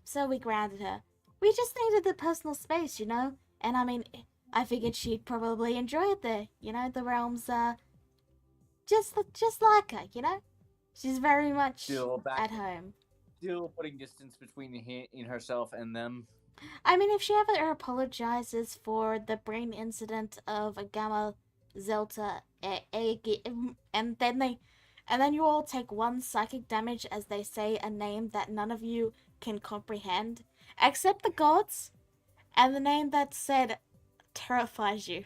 so we grounded her. We just needed the personal space, you know? And I mean, I figured she'd probably enjoy it there, you know? The realms just like her, you know? She's very much Still back- at home. Still putting distance between in herself and them. I mean, if she ever apologizes for the brain incident of a Gamma Zelta, and then you all take one psychic damage as they say a name that none of you can comprehend, except the gods, and the name that said terrifies you.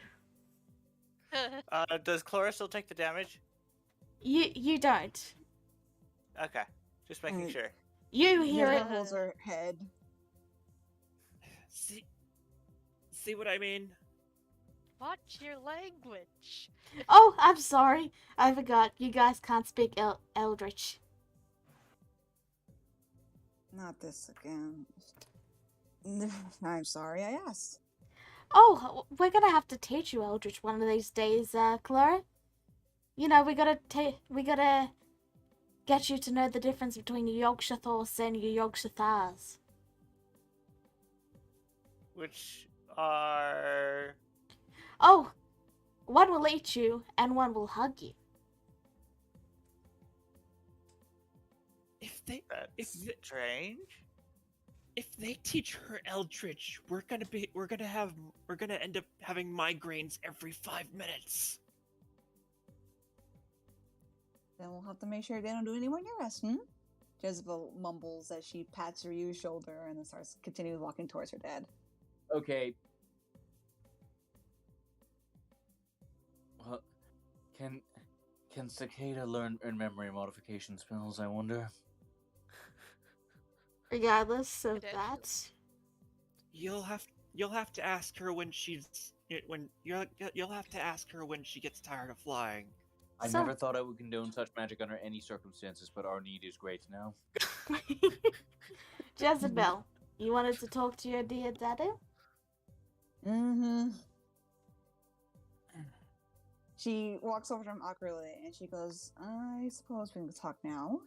Does Clara still take the damage? You don't. Okay. Just making Mm. sure. You hear Jezebel it. holds her head. See what I mean? Watch your language. Oh, I'm sorry. I forgot. You guys can't speak Eldritch. Not this again. I'm sorry I asked. Oh, we're gonna have to teach you Eldritch one of these days, Clara. You know, we gotta get you to know the difference between your Yogg-Sothoth and your Yogg-Sothars. Which are. Oh, one will eat you and one will hug you. If they That's th- strange. if they teach her Eldritch, we're gonna end up having migraines every 5 minutes. Then we'll have to make sure they don't do any more near us, Jezebel mumbles as she pats Ryu's shoulder and then starts continuing walking towards her dad. Okay. Well, can Cicada learn memory modification spells, I wonder? Regardless of Potentially. that, You'll have to ask her when you'll have to ask her when she gets tired of flying. I So- never thought I would condone such magic under any circumstances, but our need is great now. Jezebel, you wanted to talk to your dear daddy? Mm-hmm. She walks over to him awkwardly and she goes, I suppose we can talk now.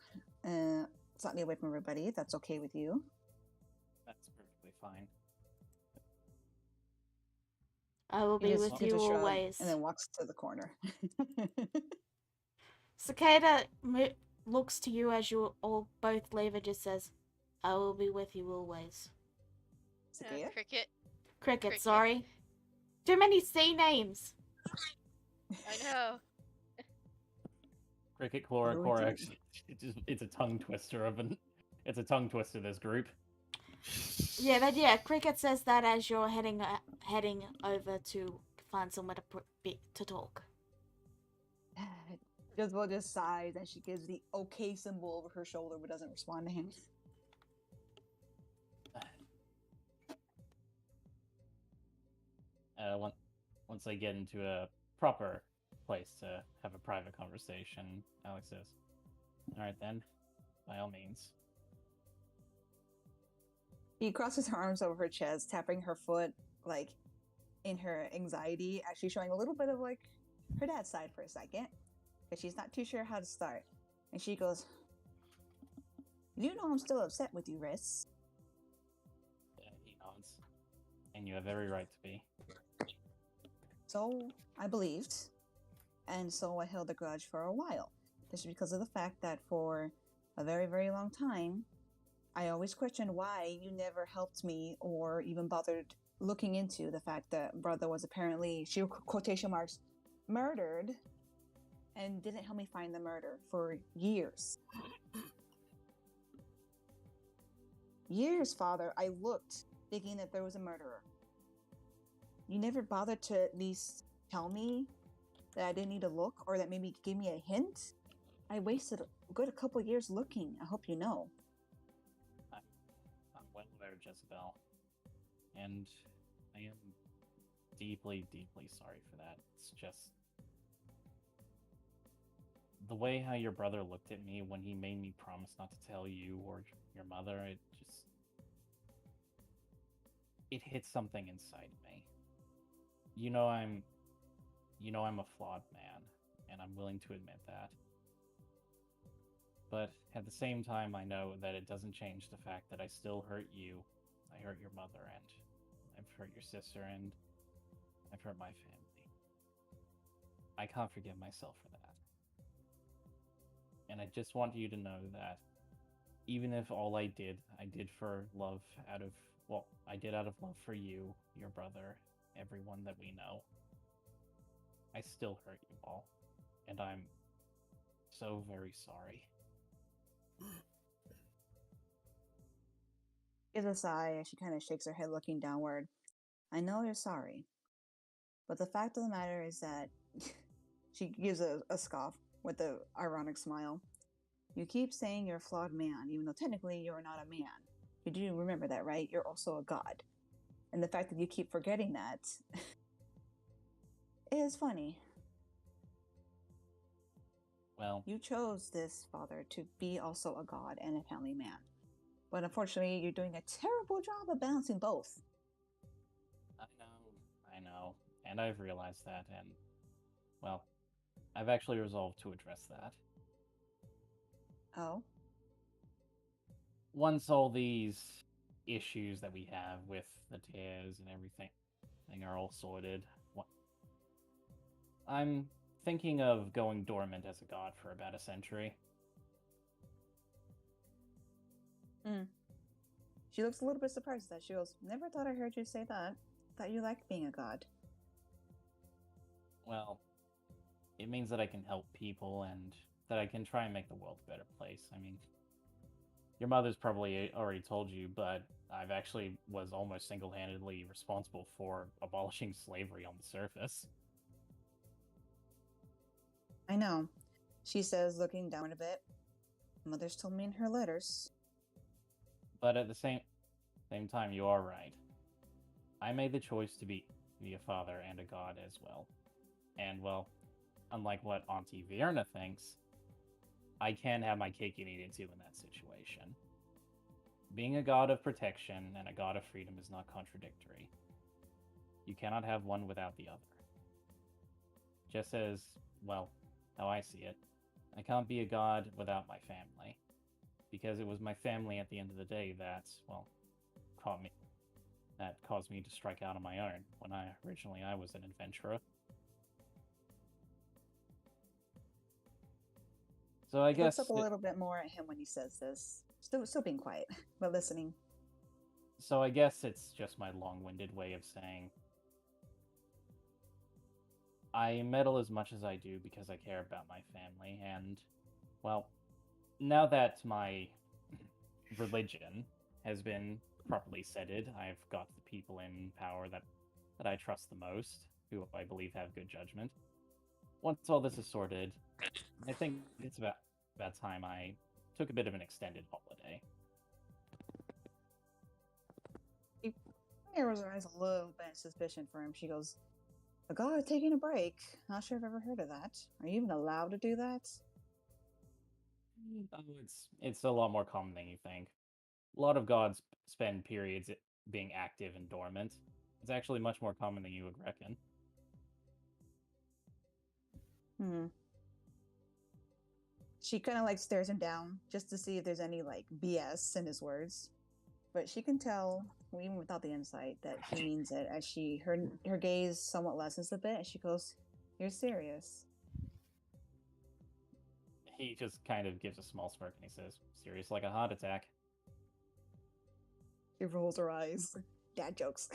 Slightly away from everybody, if that's okay with you. That's perfectly fine. I will He be just with gives you a shrug always. and then walks to the corner. Cicada looks to you as you all both leave and just says, I will be with you always. Cicada? Cricket. Cricket, Cricket. sorry. Too many C names. I know. Cricket What do we Chlorocore do? actually it's a tongue twister it's a tongue twister, this group. Yeah, but yeah, Cricket says that as you're heading over to find somewhere to talk. Jezebel just sighs and she gives the okay symbol over her shoulder but doesn't respond to him. Once I get into a proper place to have a private conversation, Alex says, "Alright then, by all means." He crosses her arms over her chest, tapping her foot, like, in her anxiety, actually showing a little bit of, like, her dad's side for a second, because she's not too sure how to start. And she goes, You know I'm still upset with you, Riss. He nods. And you have every right to be. So I believed, and so I held a grudge for a while, just because of the fact that for a very, very long time, I always questioned why you never helped me or even bothered looking into the fact that brother was apparently, she quotation marks, murdered, and didn't help me find the murder for years. Years, Father, I looked, thinking that there was a murderer. You never bothered to at least tell me that I didn't need to look, or that maybe give me a hint? I wasted a good couple years looking, I hope you know. I'm well aware, Jezebel. And I am deeply, deeply sorry for that. It's just the way how your brother looked at me when he made me promise not to tell you or your mother, it hit something inside me. You know I'm a flawed man, and I'm willing to admit that. But at the same time, I know that it doesn't change the fact that I still hurt you. I hurt your mother, and I've hurt your sister, and I've hurt my family. I can't forgive myself for that. And I just want you to know that even if all I did for love I did out of love for you, your brother, everyone that we know, I still hurt you all. And I'm so very sorry. Gives a sigh as she kind of shakes her head looking downward. I know you're sorry. But the fact of the matter is that she gives a scoff with an ironic smile. You keep saying you're a flawed man, even though technically you're not a man. You do remember that, right? You're also a god. And the fact that you keep forgetting that It is funny. Well, You chose this, Father, to be also a god and a family man. But unfortunately, you're doing a terrible job of balancing both. I know, and I've realized that, and, well, I've actually resolved to address that. Oh? Once all these issues that we have with the tears and everything are all sorted, I'm thinking of going dormant as a god for about a century. She looks a little bit surprised at that. She goes, never thought I heard you say that. Thought you liked being a god. Well, it means that I can help people and that I can try and make the world a better place. I mean, your mother's probably already told you, but I've actually was almost single-handedly responsible for abolishing slavery on the surface. I know. She says, looking down a bit. Mother's told me in her letters. But at the same time, you are right. I made the choice to be a father and a god as well. And, well, unlike what Auntie Vierna thinks, I can have my cake and eat it too in that situation. Being a god of protection and a god of freedom is not contradictory. You cannot have one without the other. Just as, well, how I see it, I can't be a god without my family. Because it was my family at the end of the day that, well, caused me to strike out on my own when I was an adventurer. So I guess Looks up a little bit more at him when he says this. Still being quiet, but listening. So I guess it's just my long-winded way of saying I meddle as much as I do because I care about my family, and, well, now that my religion has been properly settled, I've got the people in power that I trust the most, who I believe have good judgment. Once all this is sorted, I think it's about time I took a bit of an extended holiday. She narrows her eyes a little bit in suspicion for him. She goes, a god taking a break? Not sure I've ever heard of that. Are you even allowed to do that? Oh, it's a lot more common than you think. A lot of gods spend periods being active and dormant. It's actually much more common than you would reckon. She kind of like stares him down just to see if there's any like BS in his words. But she can tell, even without the insight, that he means it as her gaze somewhat lessens a bit and she goes, you're serious. He just kind of gives a small smirk and he says, serious like a heart attack. She rolls her eyes. Dad jokes.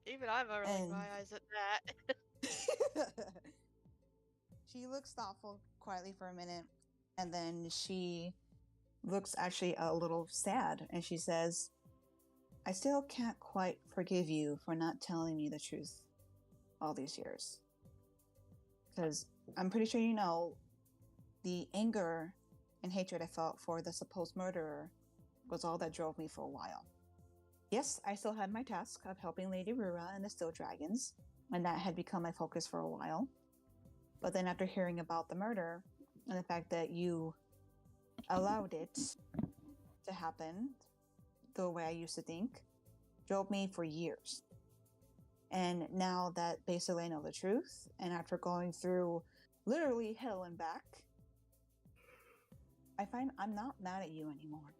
Even I've rolled my eyes at that. She looks thoughtful quietly for a minute, and then she looks actually a little sad, and she says, I still can't quite forgive you for not telling me the truth all these years. Because I'm pretty sure you know the anger and hatred I felt for the supposed murderer was all that drove me for a while. Yes, I still had my task of helping Lady Rura and the Still Dragons, and that had become my focus for a while. But then after hearing about the murder and the fact that you allowed it to happen the way I used to think, drove me for years. And now that basically I know the truth, and after going through literally hell and back, I find I'm not mad at you anymore.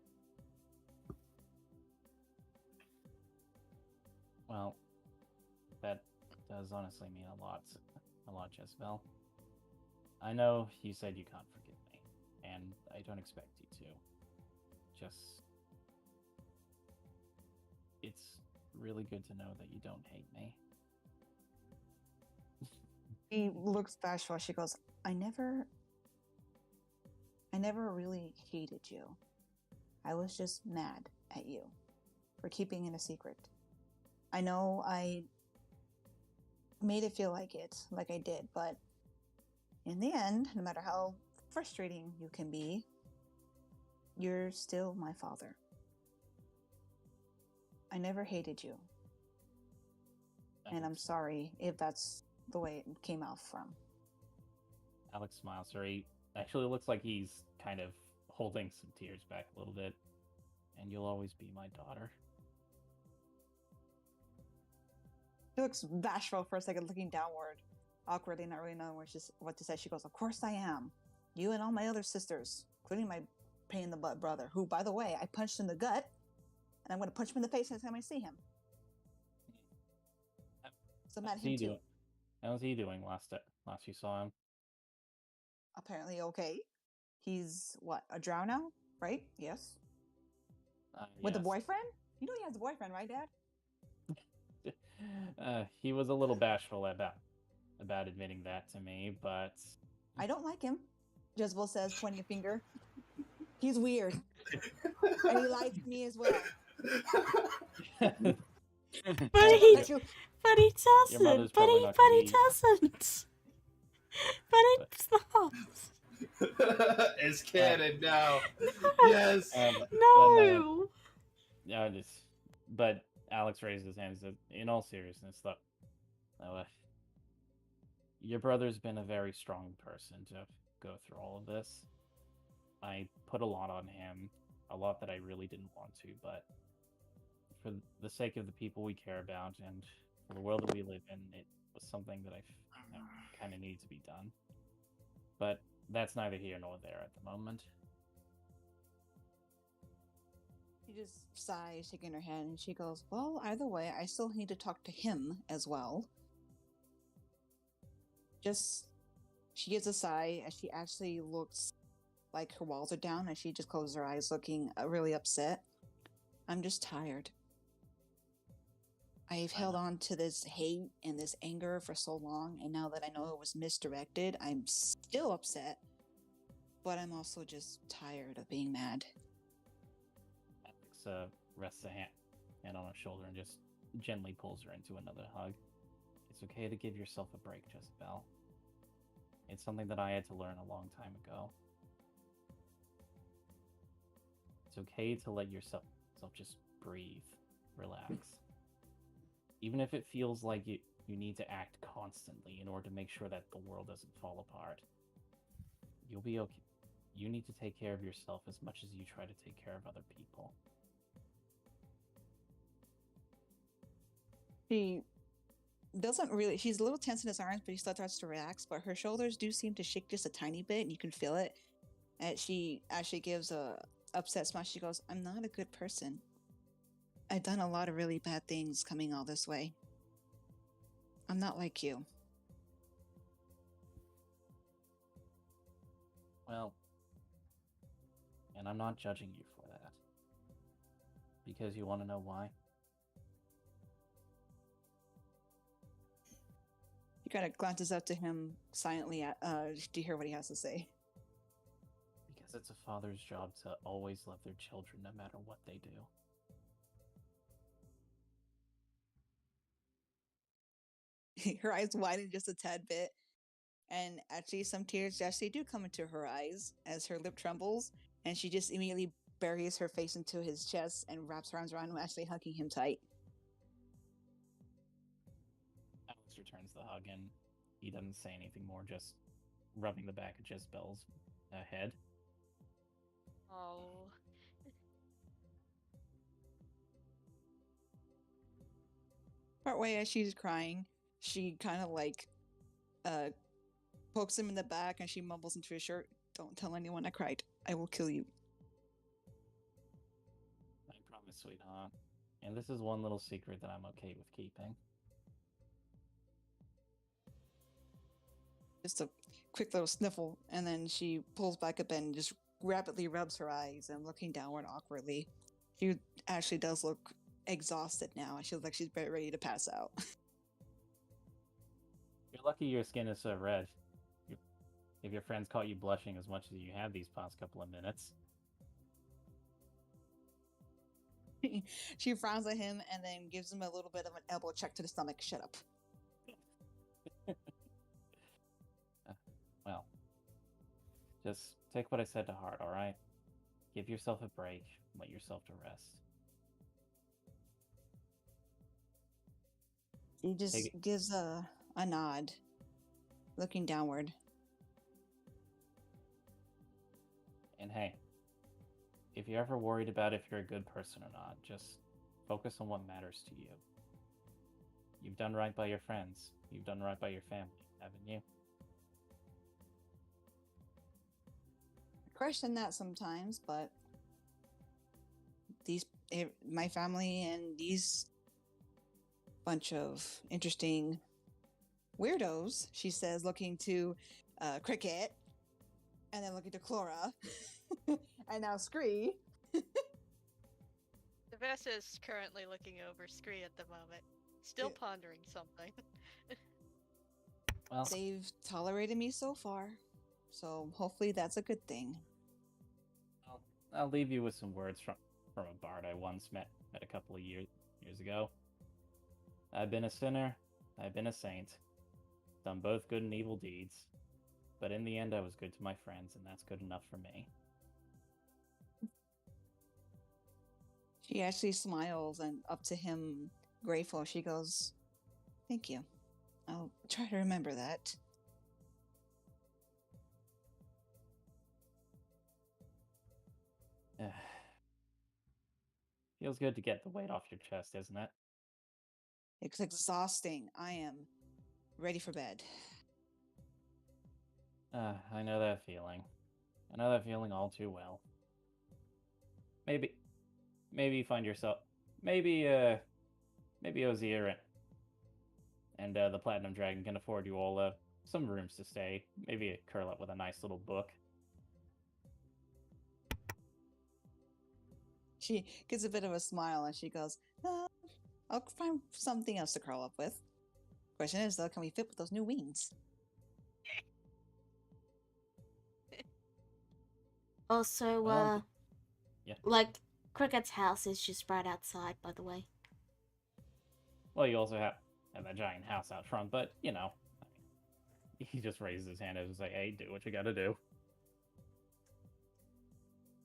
Well, that does honestly mean a lot, Jezebel. I know you said you can't forgive me, and I don't expect you to. Just, it's really good to know that you don't hate me. She looks bashful. She goes, I never really hated you. I was just mad at you for keeping it a secret. I know I made it feel like I did, but in the end, no matter how frustrating you can be, you're still my father. I never hated you. And I'm sorry if that's the way it came out from. Alex smiles. He actually looks like he's kind of holding some tears back a little bit. And you'll always be my daughter. She looks bashful for a second, looking downward, awkwardly, not really knowing what to say. She goes, "Of course I am. You and all my other sisters, including my pain in the butt brother, who, by the way, I punched in the gut, and I'm going to punch him in the face next time I see him." So I'm at him too. How's he doing last you saw him? Apparently okay. He's what, a drow now, right? Yes. With a Yes. boyfriend? You know he has a boyfriend, right, Dad? He was a little bashful about admitting that to me, but I don't like him, Jezebel says, pointing a finger. He's weird. And he lied to me as well. But he Your doesn't. mother's But probably he not gonna be- doesn't. But it's not. It's canon now. No. Yes. No. But Alex raised his hand and said, in all seriousness, though, your brother's been a very strong person to go through all of this. I put a lot on him, a lot that I really didn't want to, but for the sake of the people we care about and for the world that we live in, it was something that I kind of needed to be done. But that's neither here nor there at the moment. She just sighs, shaking her head, and she goes, "Well, either way, I still need to talk to him as well." She gives a sigh as she actually looks like her walls are down, and she just closes her eyes, looking really upset. "I'm just tired. I've held on to this hate and this anger for so long, and now that I know it was misdirected, I'm still upset, but I'm also just tired of being mad." Alex rests a hand on her shoulder and just gently pulls her into another hug. It's okay to give yourself a break, Jezebel. It's something that I had to learn a long time ago. It's okay to let yourself just breathe, relax. Even if it feels like you need to act constantly in order to make sure that the world doesn't fall apart. You'll be okay. You need to take care of yourself as much as you try to take care of other people. She doesn't really, she's a little tense in his arms, but he still starts to relax, but her shoulders do seem to shake just a tiny bit, and you can feel it. And she actually gives a upset smile. She goes, "I'm not a good person. I've done a lot of really bad things coming all this way. I'm not like you." Well, and I'm not judging you for that. Because you want to know why? She kind of glances up to him silently to hear what he has to say. Because it's a father's job to always love their children no matter what they do. Her eyes widen just a tad bit, and actually some tears actually do come into her eyes as her lip trembles, and she just immediately buries her face into his chest and wraps her arms around him, actually hugging him tight. Alex returns the hug and he doesn't say anything more, just rubbing the back of Jezebel's head. Oh. Partway as she's crying, she kind of like pokes him in the back, and she mumbles into his shirt, "Don't tell anyone I cried. I will kill you." I promise, sweetheart. And this is one little secret that I'm okay with keeping. Just a quick little sniffle, and then she pulls back up and just rapidly rubs her eyes and looking downward awkwardly. She actually does look exhausted now, and she looks like she's very ready to pass out. You're lucky your skin is so red. If your friends caught you blushing as much as you have these past couple of minutes. She frowns at him and then gives him a little bit of an elbow check to the stomach. "Shut up." Well, just take what I said to heart, alright? Give yourself a break, let yourself to rest. He just Take it. gives a nod, looking downward. And hey, if you're ever worried about if you're a good person or not, just focus on what matters to you. You've done right by your friends. You've done right by your family, haven't you? Question that sometimes, but my family and these bunch of interesting weirdos, she says, looking to Cricket, and then looking to Clora, and now Scree. Devessa is currently looking over Scree at the moment, still Yeah. pondering something. Well, They've tolerated me so far, so hopefully that's a good thing. I'll leave you with some words from a bard I once met a couple of years ago. I've been a sinner, I've been a saint, done both good and evil deeds, but in the end I was good to my friends, and that's good enough for me. She actually smiles and up to him, grateful. She goes, "Thank you. I'll try to remember that." Feels good to get the weight off your chest, isn't it? It's exhausting. I am ready for bed. I know that feeling. I know that feeling all too well. Maybe you find yourself, maybe Ozir and the Platinum Dragon can afford you all some rooms to stay. Maybe a curl up with a nice little book. She gives a bit of a smile and she goes, I'll find something else to curl up with. Question is, though, can we fit with those new wings? Also, yeah. like, Cricket's house is just right outside, by the way. Well, you also have a giant house out front, but, you know, he just raises his hand and is like, hey, do what you gotta do.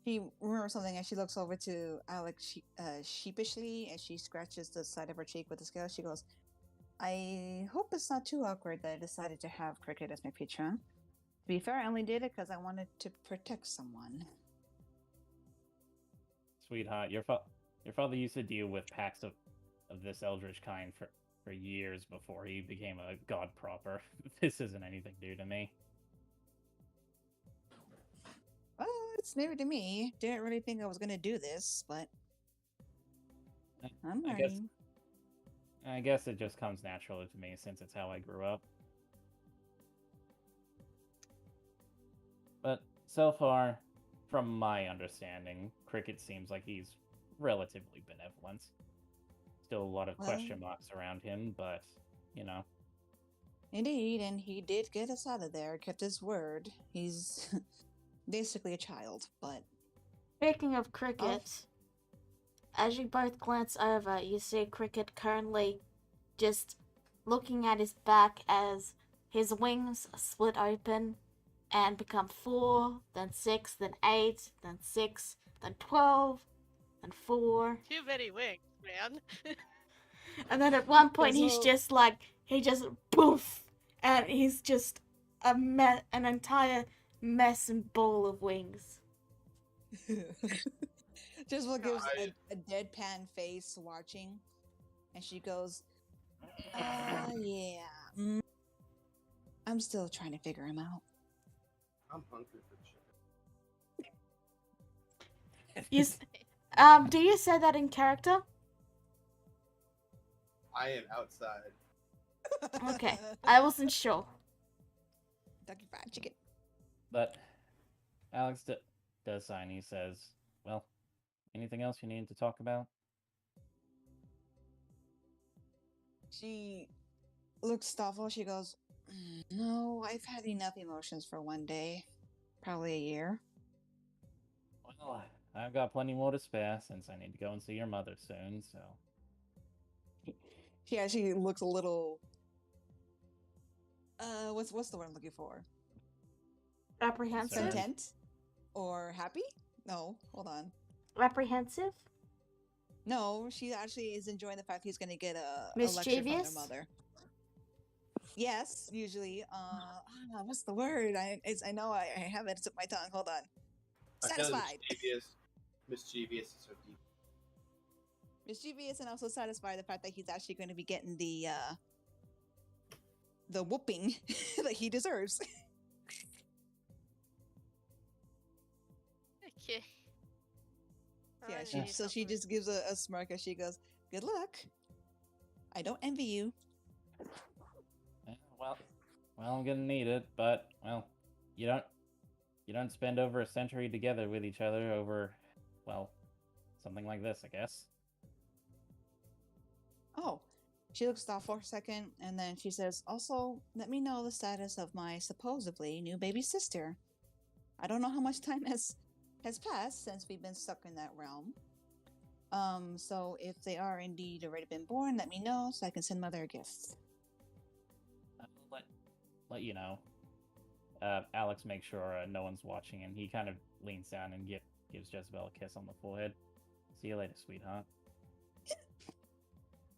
She remembers something and she looks over to Alex sheepishly as she scratches the side of her cheek with the scale. She goes, I hope it's not too awkward that I decided to have Cricket as my patron. To be fair, I only did it because I wanted to protect someone. Sweetheart, your father used to deal with packs of this eldritch kind for years before he became a god proper. This isn't anything new to me. Well, it's new to me. Didn't really think I was going to do this, but I'm learning. I guess it just comes naturally to me since it's how I grew up. But so far, from my understanding, Cricket seems like he's relatively benevolent. Still a lot of question marks around him, but, you know. Indeed, and he did get us out of there, kept his word. He's basically a child, but... Speaking of Cricket, as you both glance over, you see Cricket currently just looking at his back as his wings split open and become 4, then 6, then 8, then 6, then 12, then 4. Too many wings, man. And then at one point he's just like, he just poof, and he's just an entire mess and ball of wings. Just gives a deadpan face watching, and she goes, yeah. I'm still trying to figure him out. I'm hungry for chicken. Do you say that in character? I am outside. Okay, I wasn't sure. Kentucky Fried Chicken. But Alex does sign. He says, well, anything else you need to talk about? She looks thoughtful. She goes, no, I've had enough emotions for one day. Probably a year. Well, I've got plenty more to spare since I need to go and see your mother soon, so... She actually looks a little... what's the word I'm looking for? Apprehensive? Content? Or happy? No, hold on. Apprehensive? No, she actually is enjoying the fact he's going to get a lecture from their Mischievous? mother. Yes, usually. What's the word? I know I have it. It's at my tongue. Hold on. I feel Satisfied. mischievous is so deep. Mischievous and also satisfied the fact that he's actually going to be getting the whooping that he deserves. Okay. Yeah, I need she something. just gives a smirk as she goes, "Good luck. I don't envy you." Yeah, well, I'm gonna need it, but well, you don't spend over a century together with each other over, well, something like this, I guess. Oh, she looks off for a second and then she says, "Also, let me know the status of my supposedly new baby sister. I don't know how much time has passed since we've been stuck in that realm. So if they are indeed already been born, let me know so I can send mother a gift." I'll let you know. Alex makes sure no one's watching, and he kind of leans down and gives Jezebel a kiss on the forehead. See you later, sweetheart.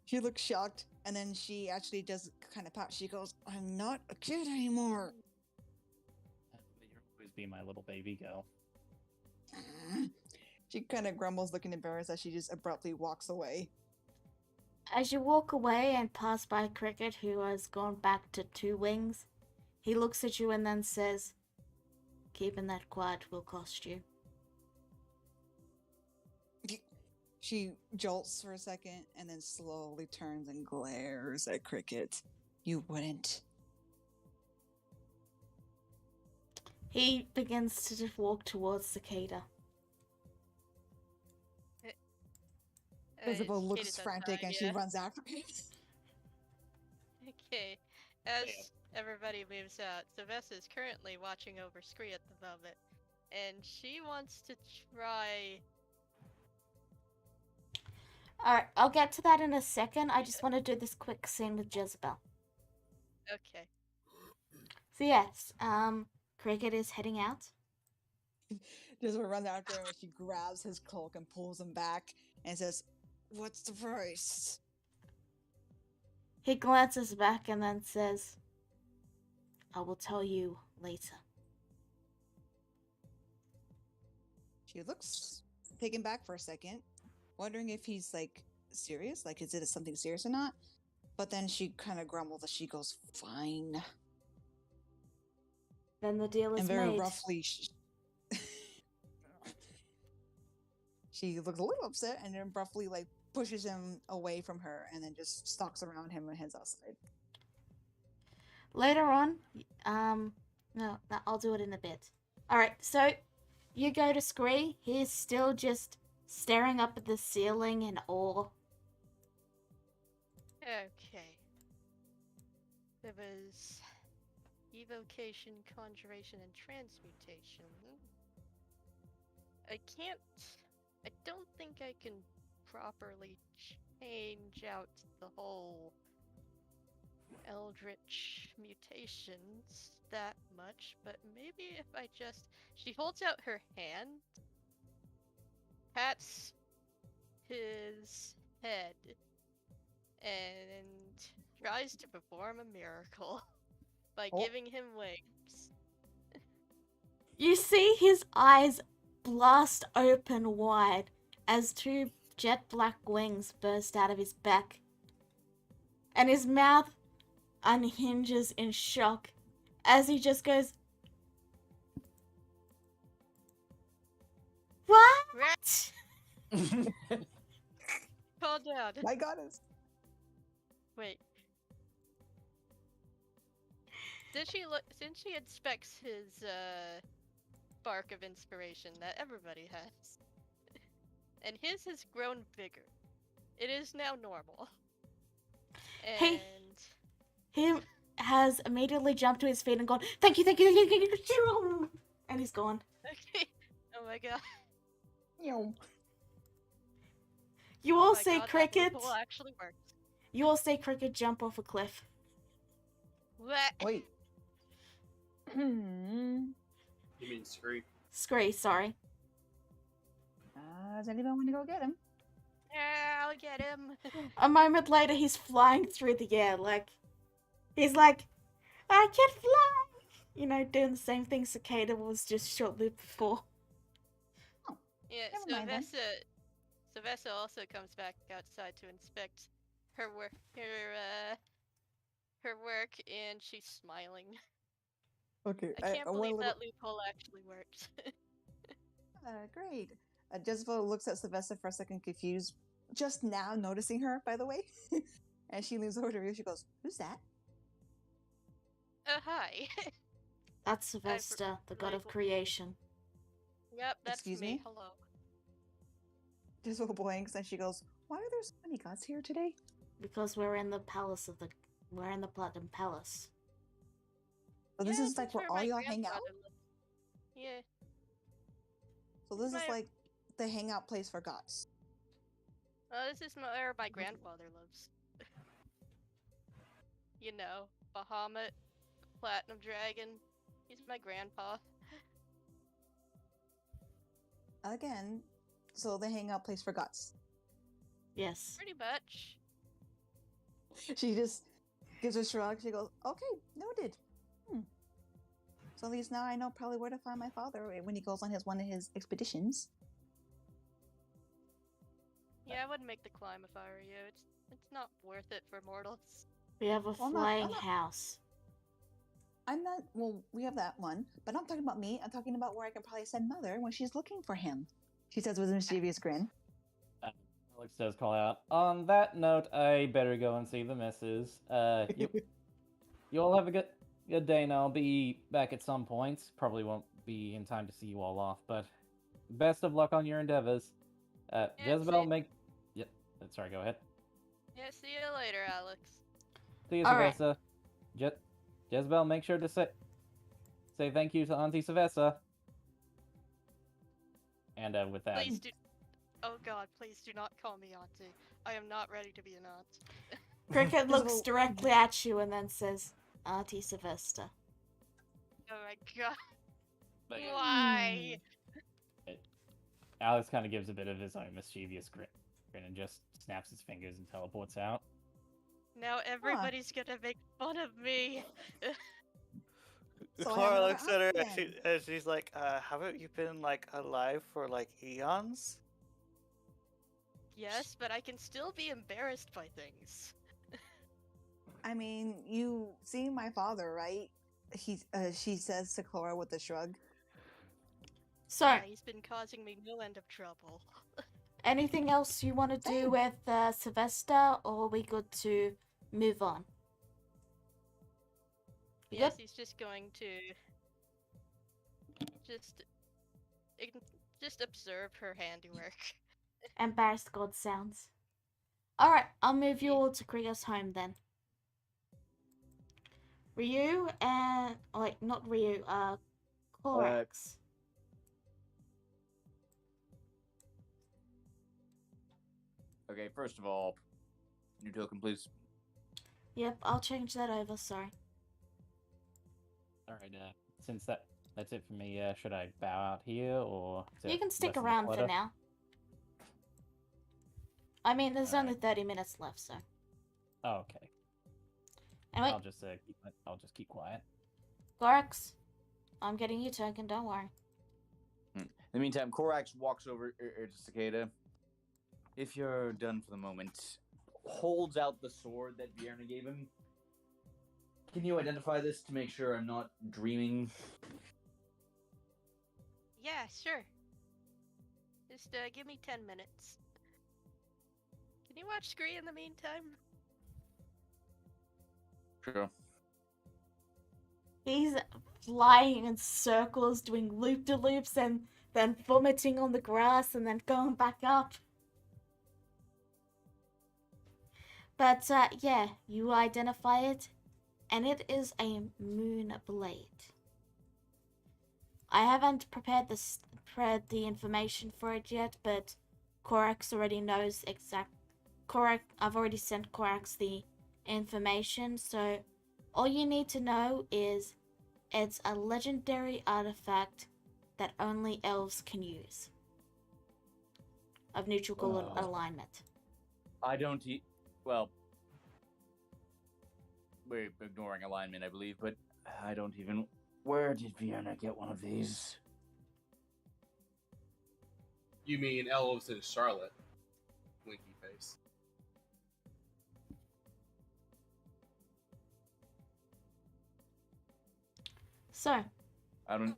She looks shocked and then she actually does kind of pout. She goes, "I'm not a kid anymore." You'll always be my little baby girl. She kind of grumbles, looking embarrassed as she just abruptly walks away. As you walk away and pass by Cricket, who has gone back to 2 wings, he looks at you and then says, "Keeping that quiet will cost you." She jolts for a second and then slowly turns and glares at Cricket. "You wouldn't." He begins to walk towards Cicada. Isabel looks Cicada's frantic outside, and yeah. she runs after him. Okay. As everybody moves out, Sylvester is currently watching over Scree at the moment, and she wants to try. Alright, I'll get to that in a second. I just want to do this quick scene with Jezebel. Okay. So yes, Cricket is heading out. Jezebel runs after him and she grabs his cloak and pulls him back and says, "What's the price?" He glances back and then says, "I will tell you later." She looks taken back for a second, wondering if he's like serious, like is it something serious or not. But then she kind of grumbles as she goes, "Fine." Then the deal is And very made. roughly, she looks a little upset and then roughly like pushes him away from her and then just stalks around him and heads outside. Later on, no, I'll do it in a bit. Alright, so you go to Scree. He's still just staring up at the ceiling in awe. Okay. There was evocation, conjuration, and transmutation. I don't think I can properly change out the whole eldritch mutations that much, but maybe if I just... She holds out her hand, pats his head, and tries to perform a miracle by giving him wings. You see his eyes blast open wide as 2 jet black wings burst out of his back. And his mouth unhinges in shock as he just goes, "What?" Calm down. My goddess. Wait. Since she inspects his spark of inspiration that everybody has, and his has grown bigger, it is now normal. And He has immediately jumped to his feet and gone, "Thank you, thank you, thank you, thank you," and he's gone. okay. Oh my god. You Oh all my see god, that Cricket. miracle actually worked. You all see Cricket jump off a cliff. What? Wait. You mean Scree? Scree, sorry. Does anyone want to go get him? I'll get him. A moment later, he's flying through the air, he's like, I can fly! You know, doing the same thing Cicada was just shortly before. Yeah, Never mind then. Sylvester also comes back outside to inspect her work, her work, and she's smiling. Okay, I can't want believe a little. that loophole actually worked. Great. Jezebel looks at Sylvester for a second, confused. Just now noticing her, by the way. And she leans over to Ryu. She goes, "Who's that?" Hi. That's Sylvester, the god of creation. Yep, that's Excuse me. me? Hello. Jezebel blinks and she goes, "Why are there so many gods here today?" Because we're in the Platinum Palace. So this Yeah, is like that's where all my y'all hang out. grandfather lives. Yeah. So this is My- like the hangout place for gods. This is where my grandfather lives. You know, Bahamut, Platinum Dragon. He's my grandpa. Again, so the hangout place for gods. Yes. Pretty much. She just gives a shrug. She goes, "Okay, noted. So at least now I know probably where to find my father when he goes on one of his expeditions." Yeah, I wouldn't make the climb if I were you. It's not worth it for mortals. We have a Well, flying house. I'm not. Well, we have that one, but I'm talking about me. I'm talking about where I can probably send Mother when she's looking for him. She says with a mischievous grin. Alex does call out. On that note, I better go and see the missus. You all have a good day, and I'll be back at some point. Probably won't be in time to see you all off, but best of luck on your endeavors. Jezebel, Yep. Sorry, go ahead. Yeah, see you later, Alex. See you, All right. Sylvester. Jezebel, make sure to say thank you to Auntie Sylvester. And with that, Please do. Oh God, please do not call me auntie. I am not ready to be an aunt. Cricket looks directly at you and then says, Auntie Sylvester. Oh my God. Why? Alex kind of gives a bit of his own mischievous grin and just snaps his fingers and teleports out. Now everybody's gonna make fun of me. So I have Clara another looks at her aunt and, and she's like, haven't you been like alive for like eons? Yes, but I can still be embarrassed by things. I mean, you see my father, right? She says to Clara with a shrug. So, Yeah, he's been causing me no end of trouble. anything else you want to do with Sylvester, or are we good to move on? You Yes, good? he's just going to just observe her handiwork. Embarrassed God sounds. Alright, I'll move you all to Kriya's home then. Ryu and... Oh, wait, not Ryu, Korax. Okay, first of all, new token, please. Yep, I'll change that over, sorry. Alright, since that's it for me, should I bow out here, or... You can stick lessen the around for clutter? now. I mean, there's only Alright. 30 minutes left, so... Oh, okay. Anyway, I'll just keep quiet. Korax, I'm getting you token, don't worry. In the meantime, Korax walks over to Cicada. If you're done for the moment, holds out the sword that Vierna gave him. Can you identify this to make sure I'm not dreaming? Yeah, sure. Just give me 10 minutes. Can you watch Scree in the meantime? Sure. He's flying in circles, doing loop-de-loops, and then vomiting on the grass, and then going back up. But, yeah, you identify it, and it is a moon blade. I haven't prepared the information for it yet, but Korax already knows I've already sent Korax the information, so all you need to know is it's a legendary artifact that only elves can use. of neutral alignment. I don't. Well, we're ignoring alignment, I believe, but I don't even. Where did Vienna get one of these? You mean Elves and Charlotte? Winky face. So, I don't.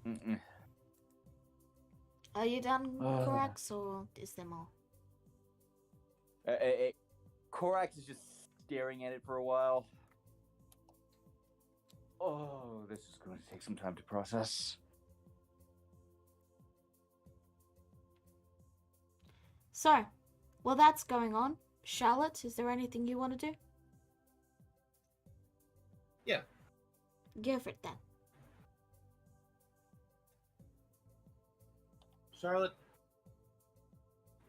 Mm-mm. are you done, Korax, or is there more? Korax is just staring at it for a while. Oh, this is going to take some time to process. So, while that's going on, Charlotte, is there anything you want to do? Yeah. Go for it then. Charlotte,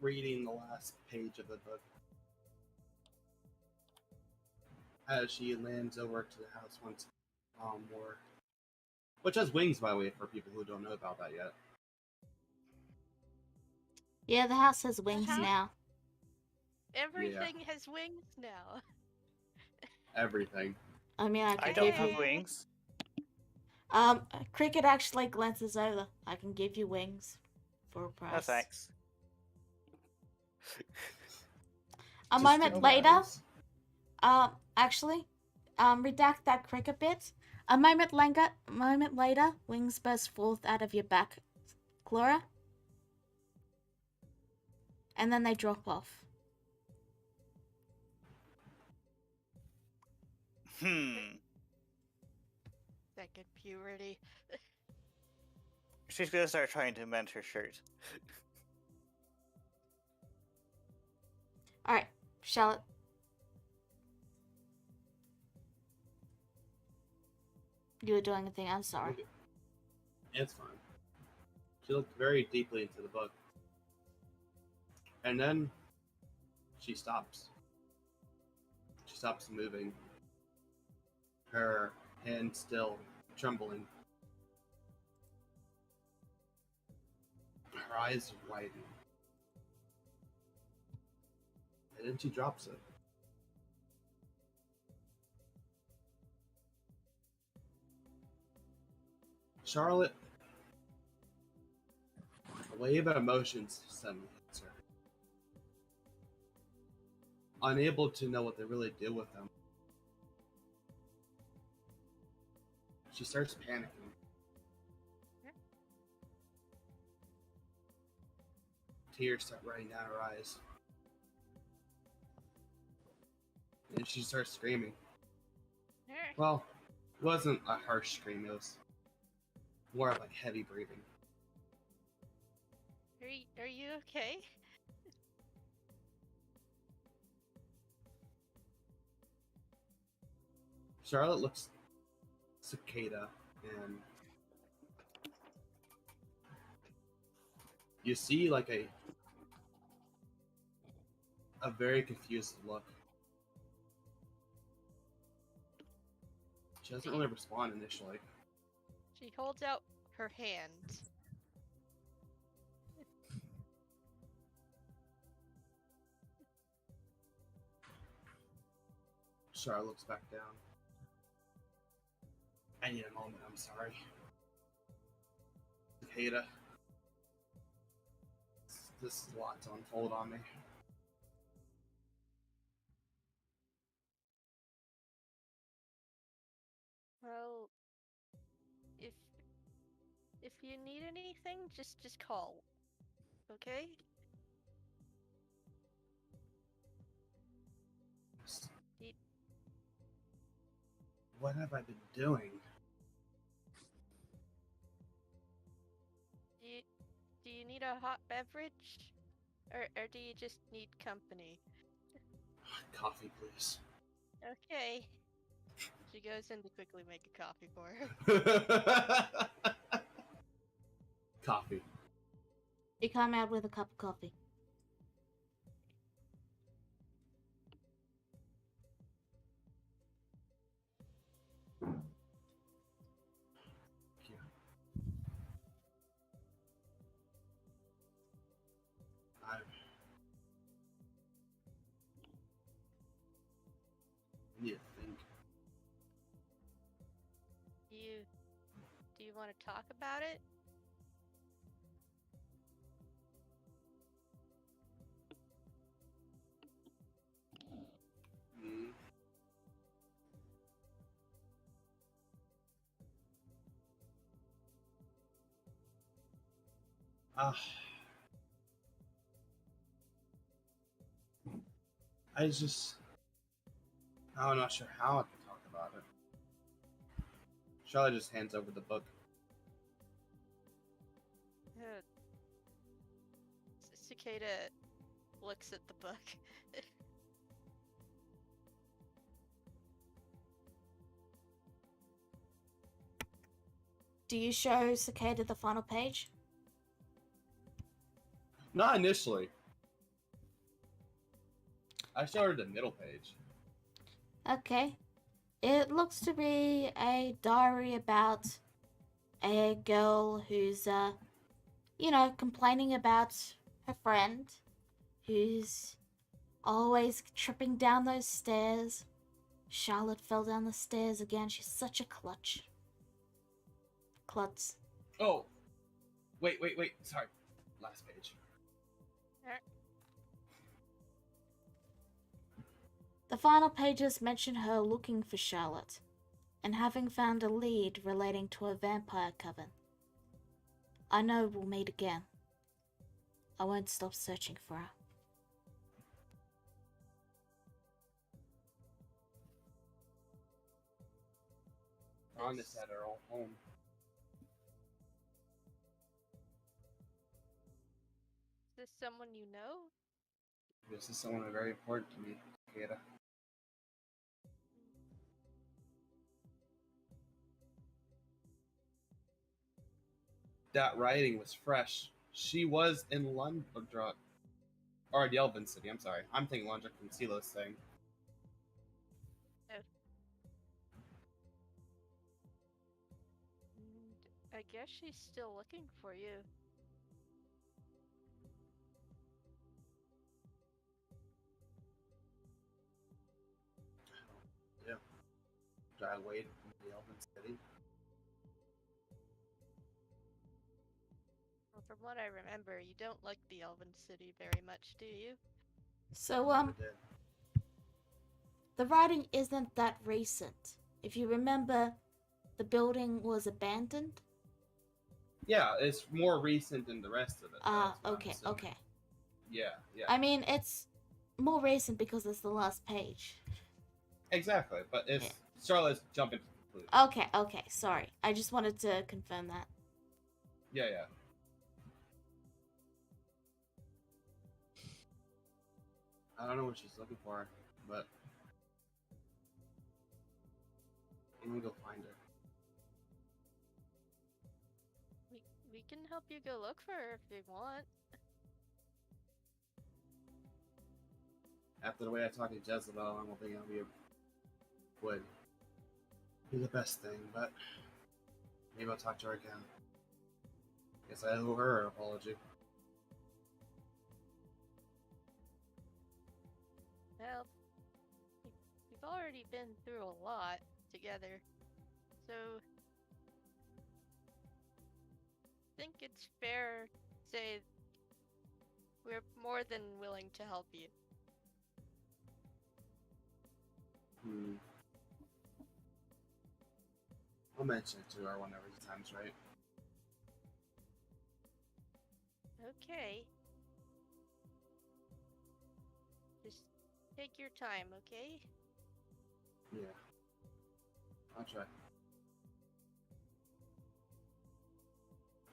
reading the last page of the book, as she lands over to the house once more, which has wings, by the way, for people who don't know about that yet. Yeah, the house has wings Uh-huh. now. Everything has wings now. Everything. I mean, I don't have wings. Cricket actually glances over. I can give you wings for a price. No thanks. A moment later, actually, redact that cricket bit. A moment later, wings burst forth out of your back, Clara. And then they drop off. Second puberty. She's gonna start trying to mend her shirt. Alright, Charlotte. You were doing a thing, I'm sorry. It's fine. She looked very deeply into the book. And then she stops. She stops moving. Her hand still trembling. Her eyes widen. And then she drops it. Charlotte, a wave of emotions suddenly hits her. Unable to know what to really do with them. She starts panicking. Tears start running down her eyes. And she starts screaming. Well, it wasn't a harsh scream, it was more like heavy breathing. Are you okay? Charlotte looks Cicada, and you see like a very confused look. She doesn't really respond initially. She holds out her hand. Charlotte looks back down. I need a moment, I'm sorry. Cicada. This is a lot to unfold on me. Well, if you need anything, just call. Okay? What have I been doing? Do you need a hot beverage? Or do you just need company? Coffee, please. Okay. She goes in to quickly make a coffee for her. Coffee. You come out with a cup of coffee. Do you want to talk about it? Hmm. Ah, I just, I'm not sure how I can talk about it. Charlotte just hands over the book. Uh, Cicada looks at the book. Do you show Cicada the final page? Not initially. I showed her the middle page. Okay. It looks to be a diary about a girl who's, complaining about her friend who's always tripping down those stairs. Charlotte fell down the stairs again. She's such a klutz. Oh, wait. Sorry. Last page. The final pages mention her looking for Charlotte and having found a lead relating to a vampire coven. I know we'll meet again. I won't stop searching for her. Honest at her old home. Is this someone you know? This is someone very important to me, Takeda. That writing was fresh. She was in London, or the Elven City. I'm sorry. I'm thinking London from Silo's thing. I guess she's still looking for you. Yeah. Dry wait in the Elven City. Well, from what I remember, you don't like the Elven City very much, do you? So, Never did. the writing isn't that recent. If you remember, the building was abandoned. Yeah, it's more recent than the rest of it. That's what I'm Okay, assuming. okay. Yeah. I mean, it's more recent because it's the last page. Exactly, but it's Yeah. Charlotte's jumping to conclusion. Okay, sorry. I just wanted to confirm that. Yeah. I don't know what she's looking for, but I'm gonna go find her. We can help you go look for her if you want. After the way I talked to Jezebel, I don't think would be the best thing, but maybe I'll talk to her again. Guess I owe her an apology. Well, we've already been through a lot together, so I think it's fair to say we're more than willing to help you. I'll mention it to her whenever the time's right. Okay. Just take your time, okay? Yeah. I'll try.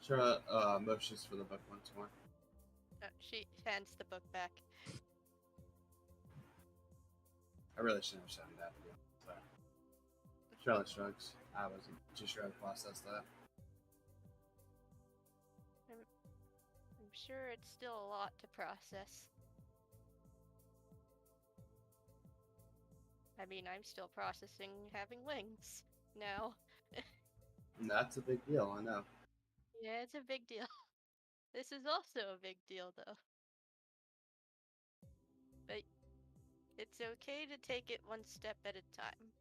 Sure, motions for the book once more. She hands the book back. I really shouldn't have shown that. Sorry. Charlotte shrugs. I wasn't too sure how to process that. I'm sure it's still a lot to process. I mean, I'm still processing having wings now. That's a big deal, I know. Yeah, it's a big deal. This is also a big deal, though. But it's okay to take it one step at a time.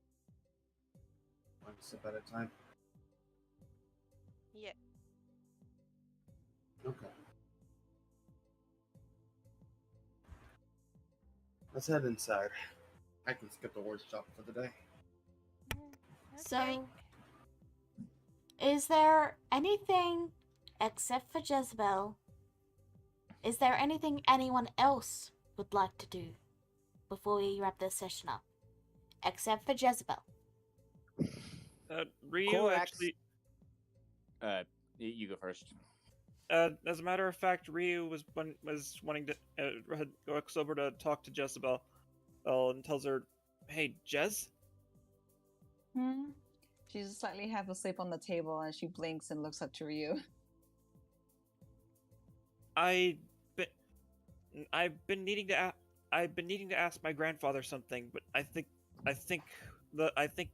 One step at a time. Let's head inside. I can skip the workshop for the day. So, is there anything, except for Jezebel, is there anything anyone else would like to do before we wrap this session up? Except for Jezebel. Ryu Korax. actually. You go first. As a matter of fact, Ryu was wanting to walks over to talk to Jezebel, and tells her, "Hey, Jez." She's slightly half asleep on the table, and she blinks and looks up to Ryu. I've been needing to ask my grandfather something, but I think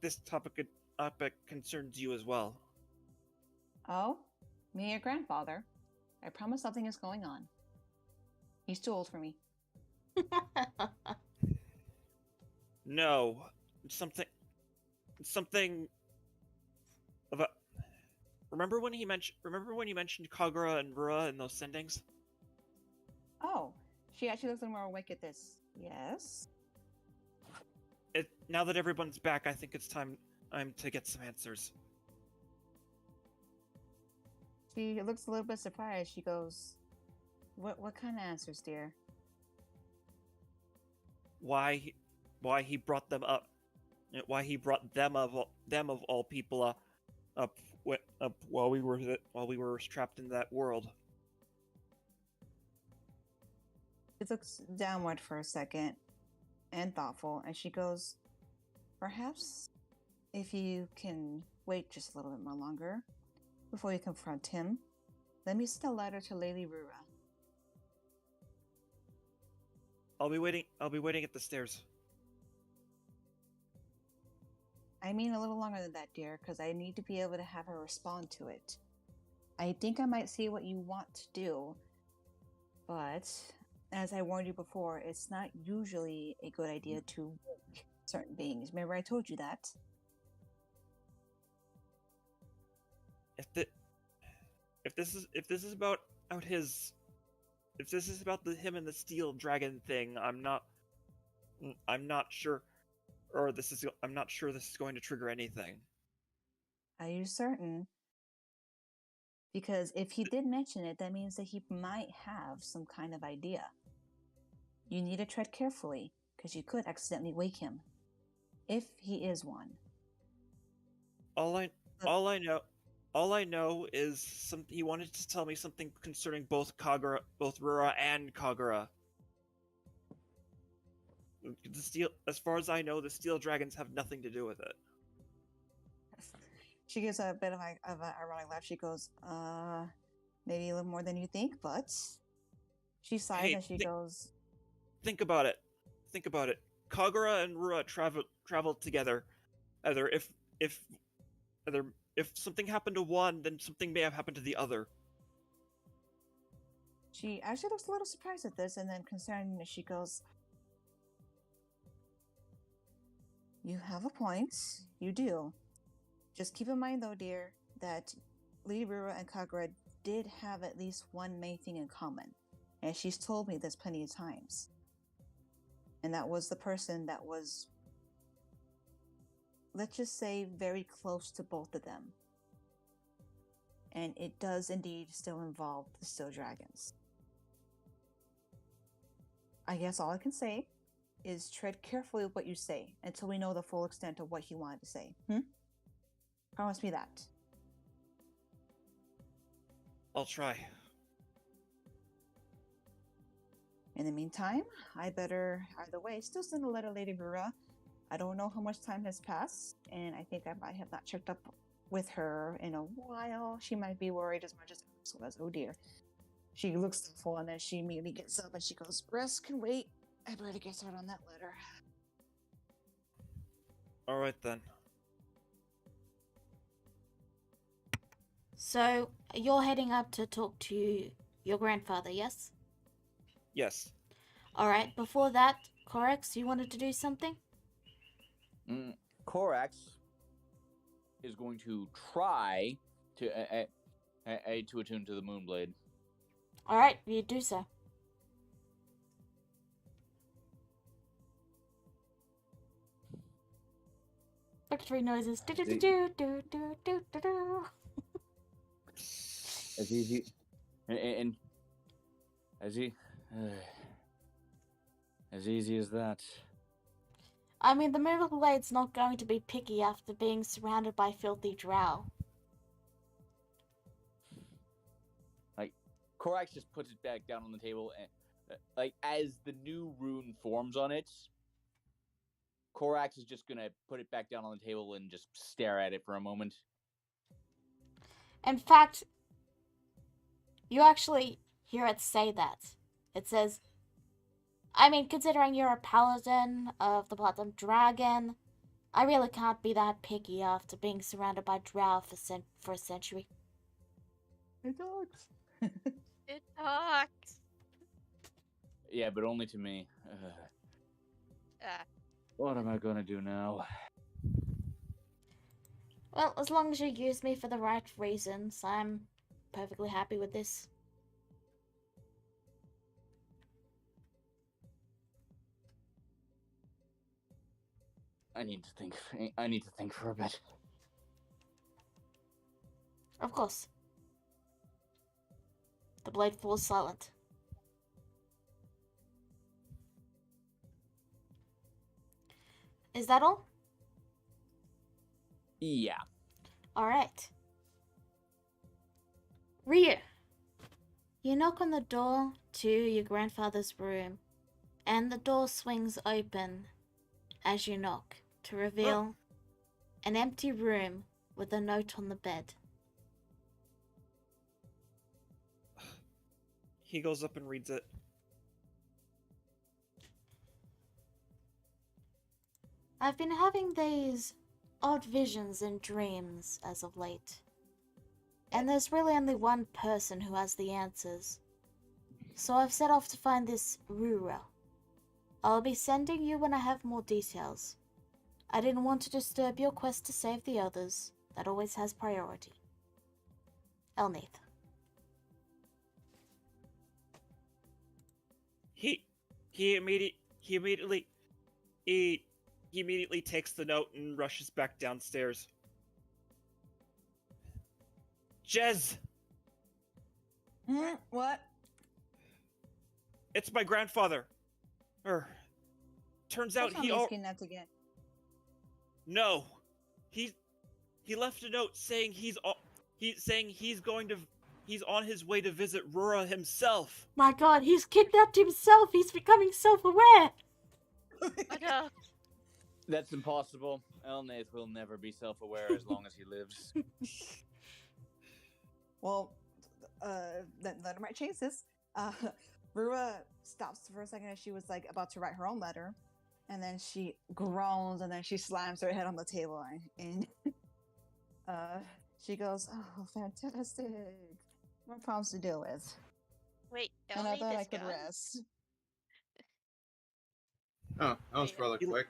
this topic concerns you as well. Oh, me, your grandfather. I promise nothing is going on. He's too old for me. No, something about. Remember when you mentioned Kagura and Rura in those sendings? Oh, she actually looks a little more awake at this. Yes? Now that everyone's back, I think it's time to get some answers. She looks a little bit surprised. She goes, What kind of answers, dear? Why he brought them up? Why he brought them of all people up while we were trapped in that world? She looks downward for a second and thoughtful, and she goes, Perhaps if you can wait just a little bit more longer before you confront him, let me send a letter to Lady Rura. I'll be waiting at the stairs. I mean a little longer than that, dear, because I need to be able to have her respond to it. I think I might see what you want to do, but as I warned you before, it's not usually a good idea to wake certain beings. Remember I told you that? If this is about him and the steel dragon thing, I'm not sure, I'm not sure this is going to trigger anything. Are you certain? Because if he did mention it, that means that he might have some kind of idea. You need to tread carefully, because you could accidentally wake him. If he is one. All I know is he wanted to tell me something concerning both Rura and Kagura. As far as I know, the steel dragons have nothing to do with it. She gives a bit of an ironic laugh. She goes, maybe a little more than you think, but she sighs and she goes, Think about it. Kagura and Rura traveled together. If something happened to one, then something may have happened to the other. She actually looks a little surprised at this, and then concerned, she goes, You have a point. You do. Just keep in mind, though, dear, that Lady Rura and Kagura did have at least one main thing in common. And she's told me this plenty of times. And that was the person that was, let's just say, very close to both of them. And it does indeed still involve the Steel Dragons. I guess all I can say is tread carefully with what you say until we know the full extent of what he wanted to say. Promise me that. I'll try. In the meantime, I better, either way, still send a letter to Lady Rura. I don't know how much time has passed, and I think I might have not checked up with her in a while. She might be worried as much as Alex was. Oh dear. She looks full, and then she immediately gets up and she goes, Rest can wait. I better get started on that letter. Alright then. So, you're heading up to talk to your grandfather, yes? Yes. Alright, before that, Corax, you wanted to do something? Korax is going to try to attune to the Moonblade. Alright, you do so. Victory noises. Do do do do do do do do do. As easy and as as easy as that. I mean, the Miracle Blade's not going to be picky after being surrounded by filthy drow. Like, Korax just puts it back down on the table, and like as the new rune forms on it, Korax is just gonna put it back down on the table and just stare at it for a moment. In fact, you actually hear it say that. It says, I mean, considering you're a paladin of the Platinum Dragon, I really can't be that picky after being surrounded by drow for a century. It talks. It talks. Yeah, but only to me. Ah, What am I gonna do now? Well, as long as you use me for the right reasons, I'm perfectly happy with this. I need to think. I need to think for a bit. Of course. The blade falls silent. Is that all? Yeah. Alright. Ryu, you knock on the door to your grandfather's room, and the door swings open as you knock to reveal an empty room with a note on the bed. He goes up and reads it. I've been having these odd visions and dreams as of late. And there's really only one person who has the answers. So I've set off to find this Rura. I'll be sending you when I have more details. I didn't want to disturb your quest to save the others. That always has priority. Elnath. He immediately takes the note and rushes back downstairs. Jez, What? it's my grandfather. Turns out That's he not me kidnapped again. No, he left a note saying he's on his way to visit Rura himself. My god, he's kidnapped himself! He's becoming self-aware! I know. That's impossible. Elnath will never be self-aware as long as he lives. Well, that letter might change this. Rua stops for a second as she was like about to write her own letter, and then she groans and then she slams her head on the table and she goes, "Oh, fantastic! More problems to deal with." Wait, And I Elnath thought I is could gone? rest. Oh, that was Wait, rather quick.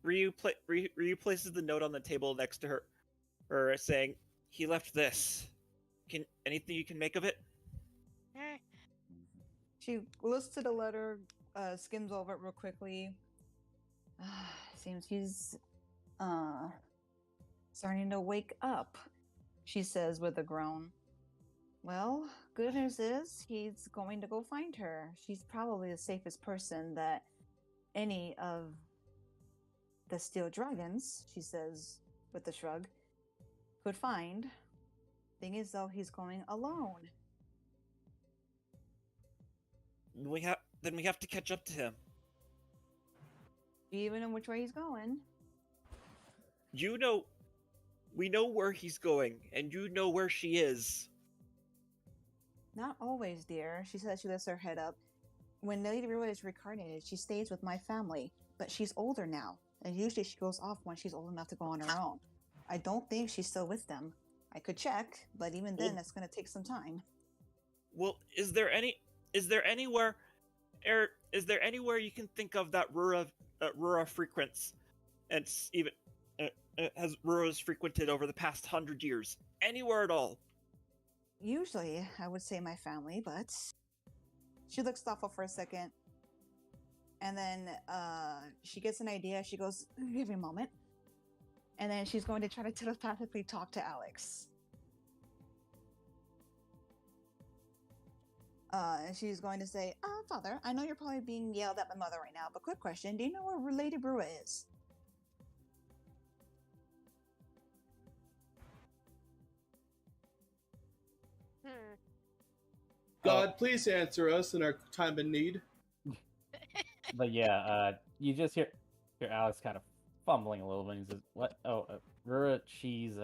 Ryu places the note on the table next to her, saying, "He left this. Anything you can make of it?" She looks to the letter, skims over it real quickly. Seems he's starting to wake up, she says with a groan. Well, good news is he's going to go find her. She's probably the safest person that any of the steel dragons, she says with a shrug, could find. Thing is, though, he's going alone. We have to catch up to him. Do you even know which way he's going? We know where he's going, and you know where she is. Not always, dear. She says she lifts her head up. When Lady Rua is reincarnated, she stays with my family, but she's older now, and usually she goes off when she's old enough to go on her own. I don't think she's still with them. I could check, but even then, that's going to take some time. Well, is there anywhere you can think of that Rura frequents, and even has Rura's frequented over the past 100 years? Anywhere at all? Usually, I would say my family, but she looks thoughtful for a second, And then she gets an idea. She goes, "Give me a moment," and then she's going to try to telepathically talk to Alex. And she's going to say, "Father, I know you're probably being yelled at by Mother right now, but quick question: do you know where Lady Brewer is?" Hmm. God, please answer us in our time of need. But yeah, you just hear Alex kind of fumbling a little bit. He says, "What? Oh, Rura, she's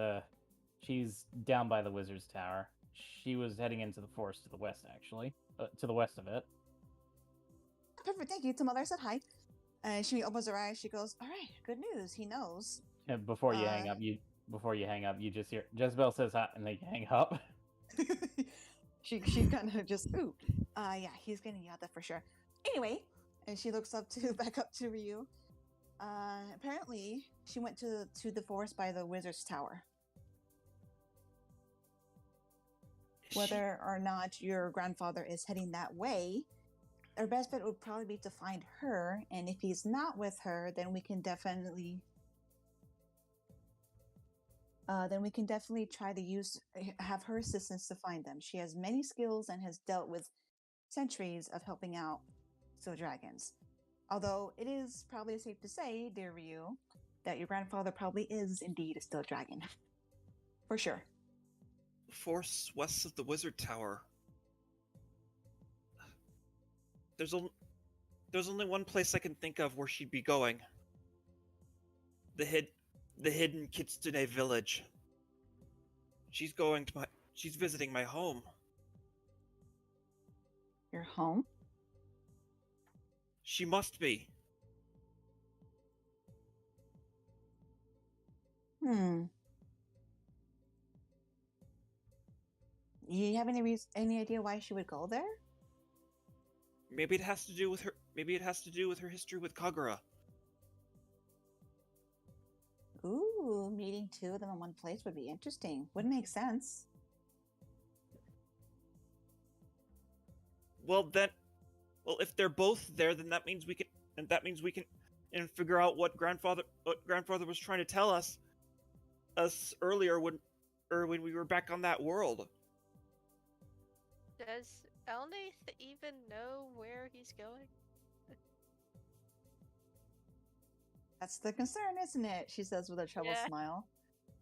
down by the Wizard's Tower. She was heading into the forest to the west, actually, to the west of it." Perfect, thank you. To Mother, I said hi. And she opens her eyes. She goes, "All right, good news. He knows." And before you hang up, you just hear Jezebel says hi, and they hang up. she kind of just yeah, he's getting yelled at for sure. Anyway, and she looks back up to Ryu. Apparently, she went to the forest by the Wizard's Tower. Whether or not your grandfather is heading that way, our best bet would probably be to find her. And if he's not with her, then we can definitely try to have her assistance to find them. She has many skills and has dealt with centuries of helping out still dragons. Although it is probably safe to say, dear Ryu, that your grandfather probably is indeed a still dragon. For sure. Force west of the Wizard Tower. There's only one place I can think of where she'd be going. The hidden Kitsune village. She's visiting my home. Your home? She must be. You have any idea why she would go there? Maybe it has to do with her history with Kagura. Ooh, meeting two of them in one place would be interesting. Would make sense. Well, if they're both there, then that means we can figure out what grandfather was trying to tell us earlier when we were back on that world. Does Elnath even know where he's going? That's the concern, isn't it? She says with a troubled Yeah. smile.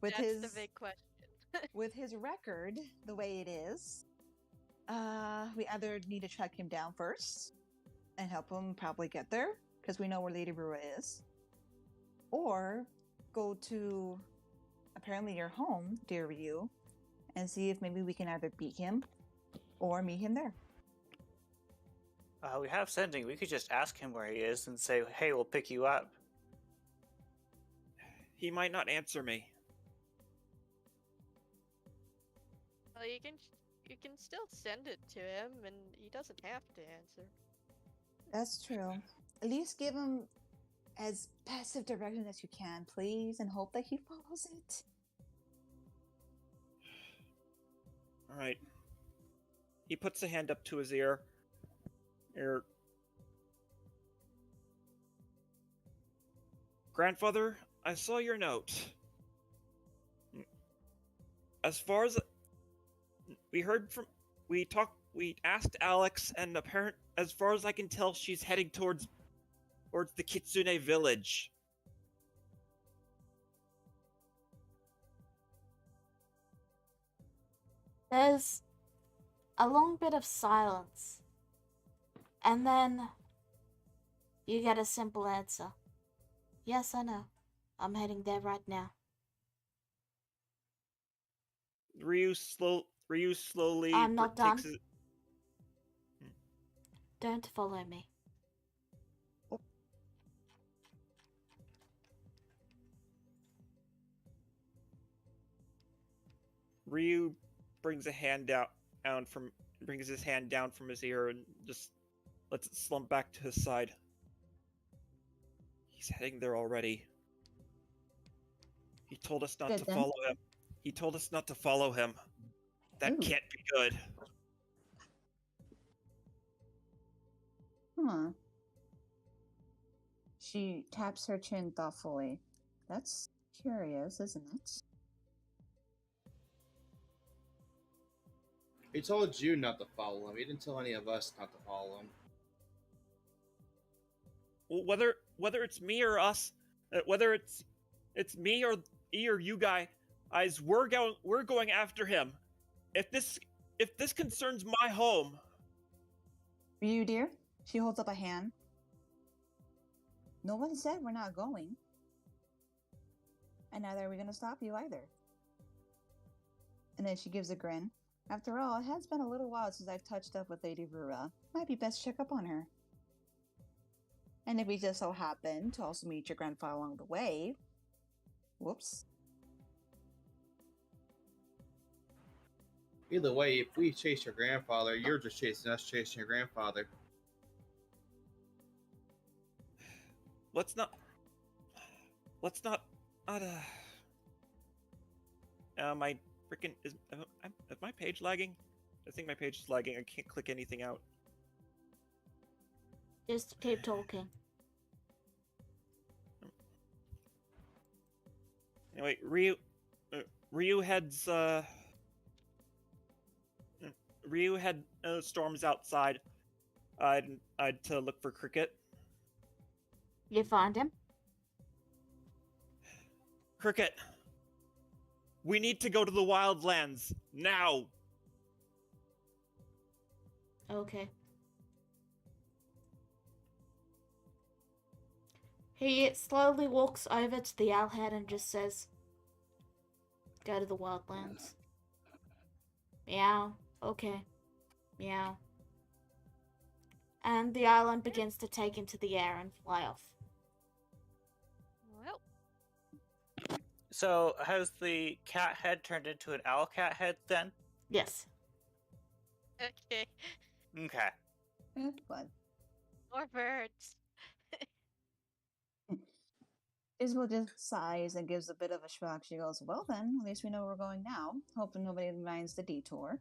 That's the big question. With his record the way it is, we either need to track him down first and help him probably get there, because we know where Lady Brewer is, or go to apparently your home, dear Ryu, and see if maybe we can either beat him or meet him there. We have sending. We could just ask him where he is and say, "Hey, we'll pick you up." He might not answer me. Well, you can still send it to him, and he doesn't have to answer. That's true. At least give him as passive direction as you can, please, and hope that he follows it. All right. He puts a hand up to his ear. Grandfather, I saw your note. As far as we asked Alex, and as far as I can tell, she's heading towards the Kitsune village. There's a long bit of silence. And then you get a simple answer. Yes, I know. I'm heading there right now. Ryu slowly I'm not done. takes his... Don't follow me. Ryu brings his hand down from his ear and just lets it slump back to his side. He's heading there already. He told us not Good, to then. follow him. He told us not to follow him. That Ooh. can't be good. She taps her chin thoughtfully. That's curious, isn't it? He told you not to follow him. He didn't tell any of us not to follow him. Well, whether it's me or us, whether it's me or you guys, we're going after him. If this concerns my home, You, dear? She holds up a hand. No one said we're not going. And neither are we going to stop you either. And then she gives a grin. After all, it has been a little while since I've touched up with Lady Rura. Might be best to check up on her. And if we just so happen to also meet your grandfather along the way... Whoops. Either way, if we chase your grandfather, you're just chasing us chasing your grandfather. let's not. My freaking is my page lagging? I think my page is lagging. I can't click anything out. Just keep talking. Anyway, Ryu heads storms outside to look for Cricket. You find him? Cricket, we need to go to the Wildlands now. Okay. He slowly walks over to the owlhead and just says, "Go to the wildlands." Meow. Okay. Meow. And the island begins to take into the air and fly off. Well, So has the cat head turned into an owl cat head then? Yes. okay. Okay. But More birds. Isabel just sighs and gives a bit of a shrug. She goes, well then, at least we know where we're going now. Hoping nobody minds the detour.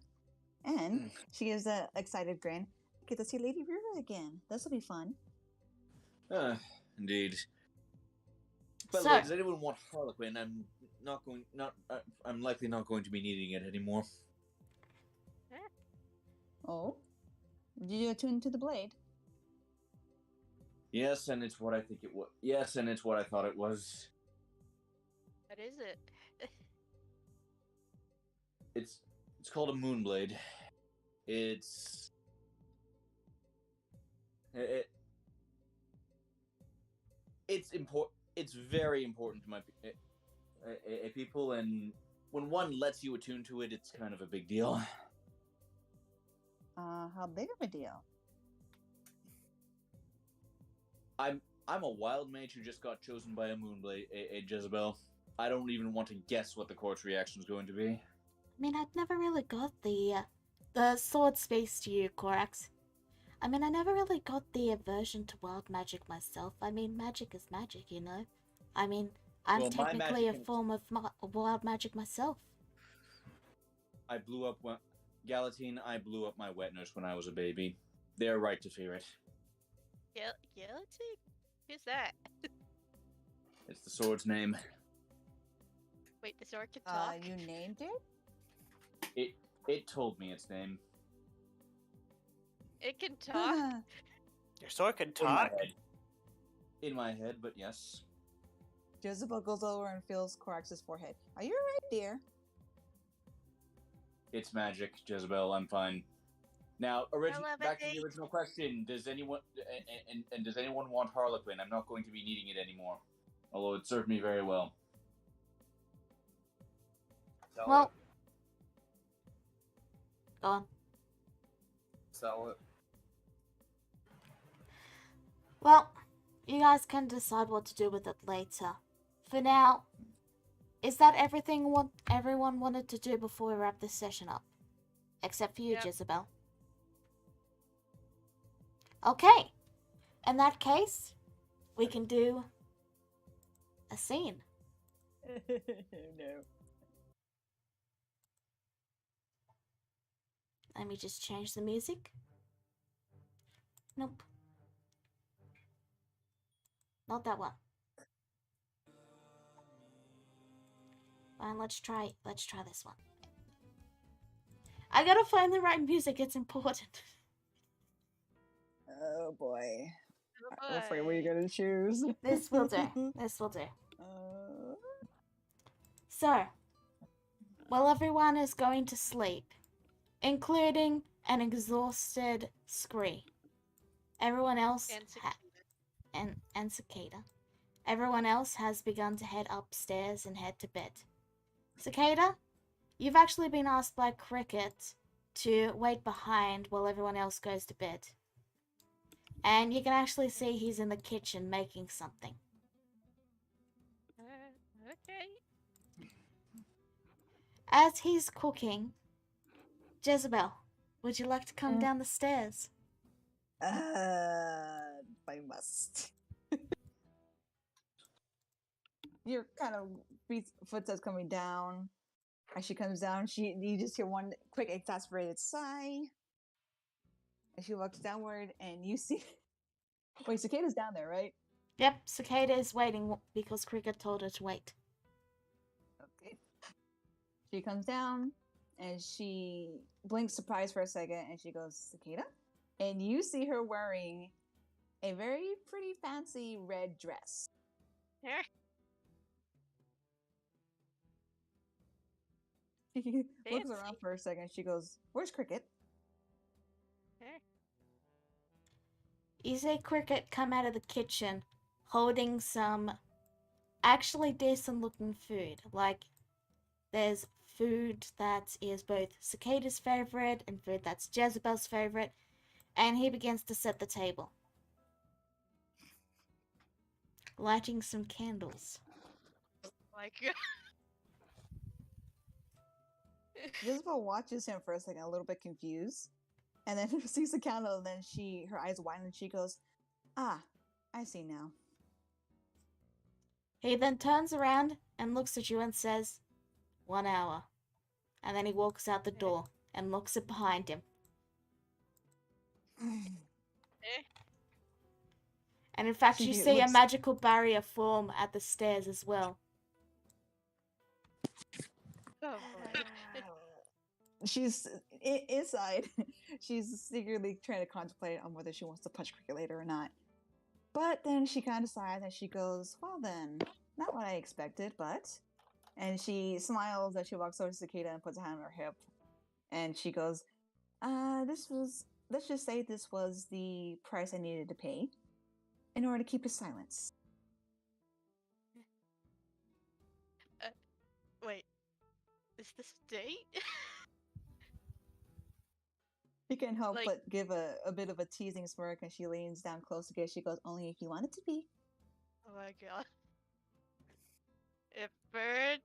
And she gives an excited grin. Get to see Lady Rura again. This'll be fun. Indeed. By the So- way, does anyone want Harlequin? I'm likely not going to be needing it anymore. Oh? Did you attune to the blade? Yes, and it's what I think it was. Yes, and it's what I thought it was. What is it? It's called a moonblade. It's important. It's very important to my people, and when one lets you attune to it, it's kind of a big deal. How big of a deal? I'm a wild mage who just got chosen by a moonblade, a Jezebel. I don't even want to guess what the court's reaction is going to be. I mean, I've never really got the sword space to you, Korax. I mean, I never really got the aversion to wild magic myself. I mean, magic is magic, you know? I mean, I'm Well, my technically a magic form of wild magic myself. I blew up Galatine. I blew up my wet nurse when I was a baby. They're right to fear it. Guillotine? Who's that? It's the sword's name. Wait, the sword can talk? You named it? It told me its name. It can talk? Your sword can In my talk? head. In my head, but yes. Jezebel goes over and feels Corax's forehead. Are you alright, dear? It's magic, Jezebel. I'm fine. Now, back to the original question: does anyone and does anyone want Harlequin? I'm not going to be needing it anymore, although it served me very well. Well, go on. Sell it. Well, you guys can decide what to do with it later. For now, is that everything everyone wanted to do before we wrap this session up? Except for you, Yep. Jezebel. Okay. In that case, we can do a scene. No. Let me just change the music. Nope. Not that one. Fine, let's try this one. I gotta find the right music, it's important. Oh boy. Oh I'm afraid what are you boy. gonna choose? This will do. This will do. Uh, So, while everyone is going to sleep, including an exhausted Scree, everyone else And Cicada. and Cicada, everyone else has begun to head upstairs and head to bed. Cicada, you've actually been asked by Cricket to wait behind while everyone else goes to bed. And you can actually see he's in the kitchen making something. Okay. As he's cooking, Jezebel, would you like to come down the stairs? I must. You're kind of footsteps coming down. As she comes down, you just hear one quick exasperated sigh. And she walks downward, and you see. Wait, Cicada's down there, right? Yep, Cicada is waiting because Cricket told her to wait. Okay. She comes down, and she blinks surprised for a second, and she goes, Cicada? And you see her wearing a very pretty fancy red dress. She looks around Fancy. for a second. She goes, "Where's Cricket?" You see Cricket come out of the kitchen holding some actually decent looking food. Like, there's food that is both Cicada's favorite and food that's Jezebel's favorite. And he begins to set the table, lighting some candles. My God. Jezebel watches him for a second, a little bit confused, and then sees the candle, and then her eyes widen, and she goes, "Ah, I see now." He then turns around and looks at you and says, 1 hour. And then he walks out the door and locks it behind him. And in fact, you see a magical barrier form at the stairs as well. Oh boy. She's inside. She's secretly trying to contemplate on whether she wants to punch Cricket later or not. But then she kind of sighs and she goes, "Well then, not what I expected, but..." And she smiles as she walks over to Cicada and puts a hand on her hip. And she goes, let's just say this was the price I needed to pay in order to keep his silence." Wait. Is this a date? She can't help Like- but give a bit of a teasing smirk, and she leans down close again. She goes, "Only if you want it to be." Oh my God. If birds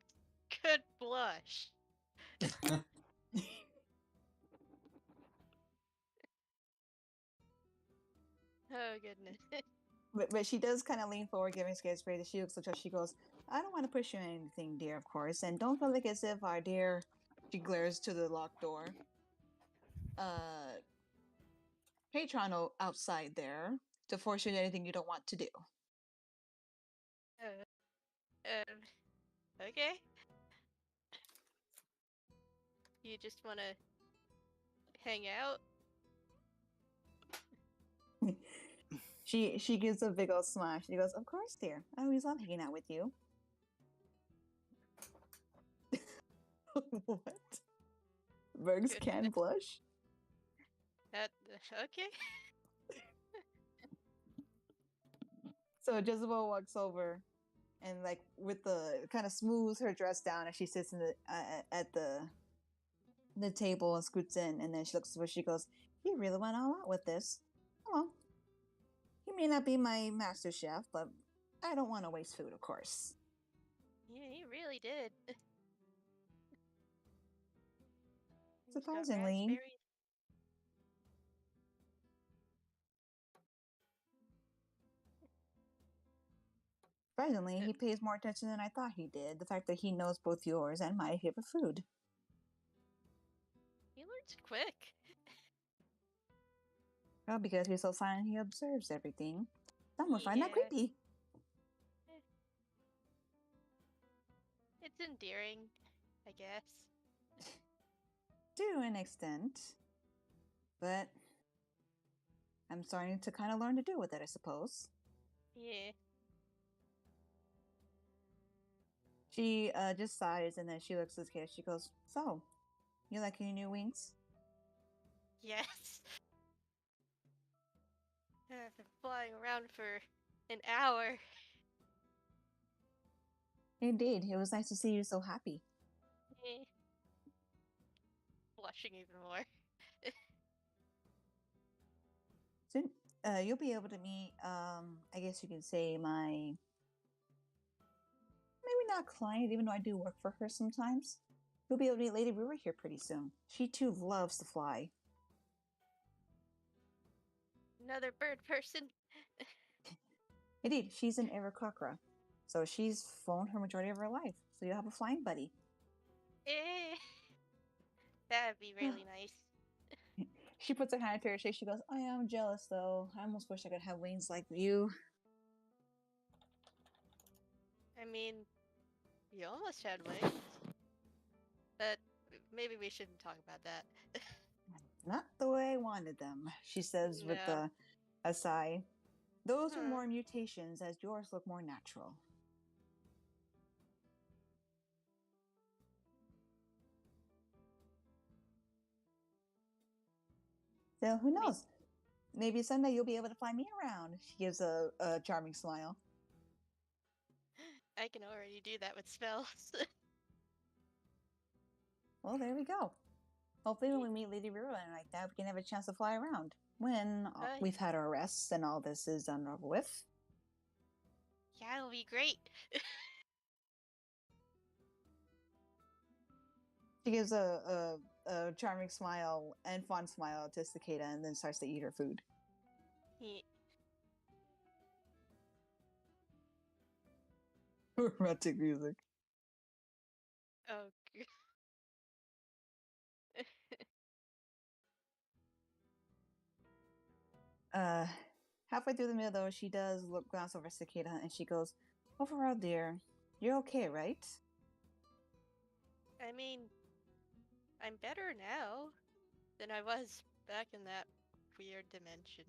could blush. Oh goodness. But she does kind of lean forward, giving Skate Spray the she looks at her. She goes, "I don't want to push you in anything, dear, of course. And don't feel like as if our dear..." She glares to the locked door. Patron outside there to force you into anything you don't want to do." Okay. You just want to hang out? She gives a big old smile. She goes, "Of course, dear. I always love hanging out with you." What? Bergs can blush? Okay. So Jezebel walks over and, like, with the kind of smooths her dress down as she sits in the at the table and scoots in, and then she looks where she goes, "You really went all out with this. Well, he may not be my master chef, but I don't want to waste food, of course." Yeah, he really did. He's got Surprisingly, raspberries. he pays more attention than I thought he did. The fact that he knows both yours and my favorite food. He learns quick. Well, because he's so silent, he observes everything. Some would find that Yeah. creepy. endearing, I guess. To an extent. But I'm starting to kind of learn to deal with it, I suppose. Yeah. She just sighs and then she looks at the kid. She goes, "So, you liking your new wings?" Yes. I've been flying around for an hour. Indeed, it was nice to see you so happy. Eh. Blushing even more. Soon, you'll be able to meet, I guess you can say maybe not client, even though I do work for her sometimes. You'll be able to meet Lady Brewer here pretty soon. She too loves to fly. Another bird person. Indeed, she's an Aarakocra, so she's flown her majority of her life. So you'll have a flying buddy. Eh. That'd be really nice. She puts her hand to her chest. She goes, "I am jealous, though. I almost wish I could have wings like you." I mean, you almost had wings. But maybe we shouldn't talk about that. Not the way I wanted them, she says with No. a sigh. Those are Hmm. more mutations, as yours look more natural. So who knows? Maybe someday you'll be able to fly me around. She gives a charming smile. I can already do that with spells. Well, there we go. Hopefully, when we meet Lady Rura and like that, we can have a chance to fly around. When we've had our rests and all this is done over with. Yeah, it'll be great. She gives a charming smile and fond smile to Cicada and then starts to eat her food. Yeah. Romantic music. Oh, Halfway through the meal, though, she does glance over Cicada and she goes, "Overall, dear, you're okay, right?" I mean, I'm better now than I was back in that weird dimension.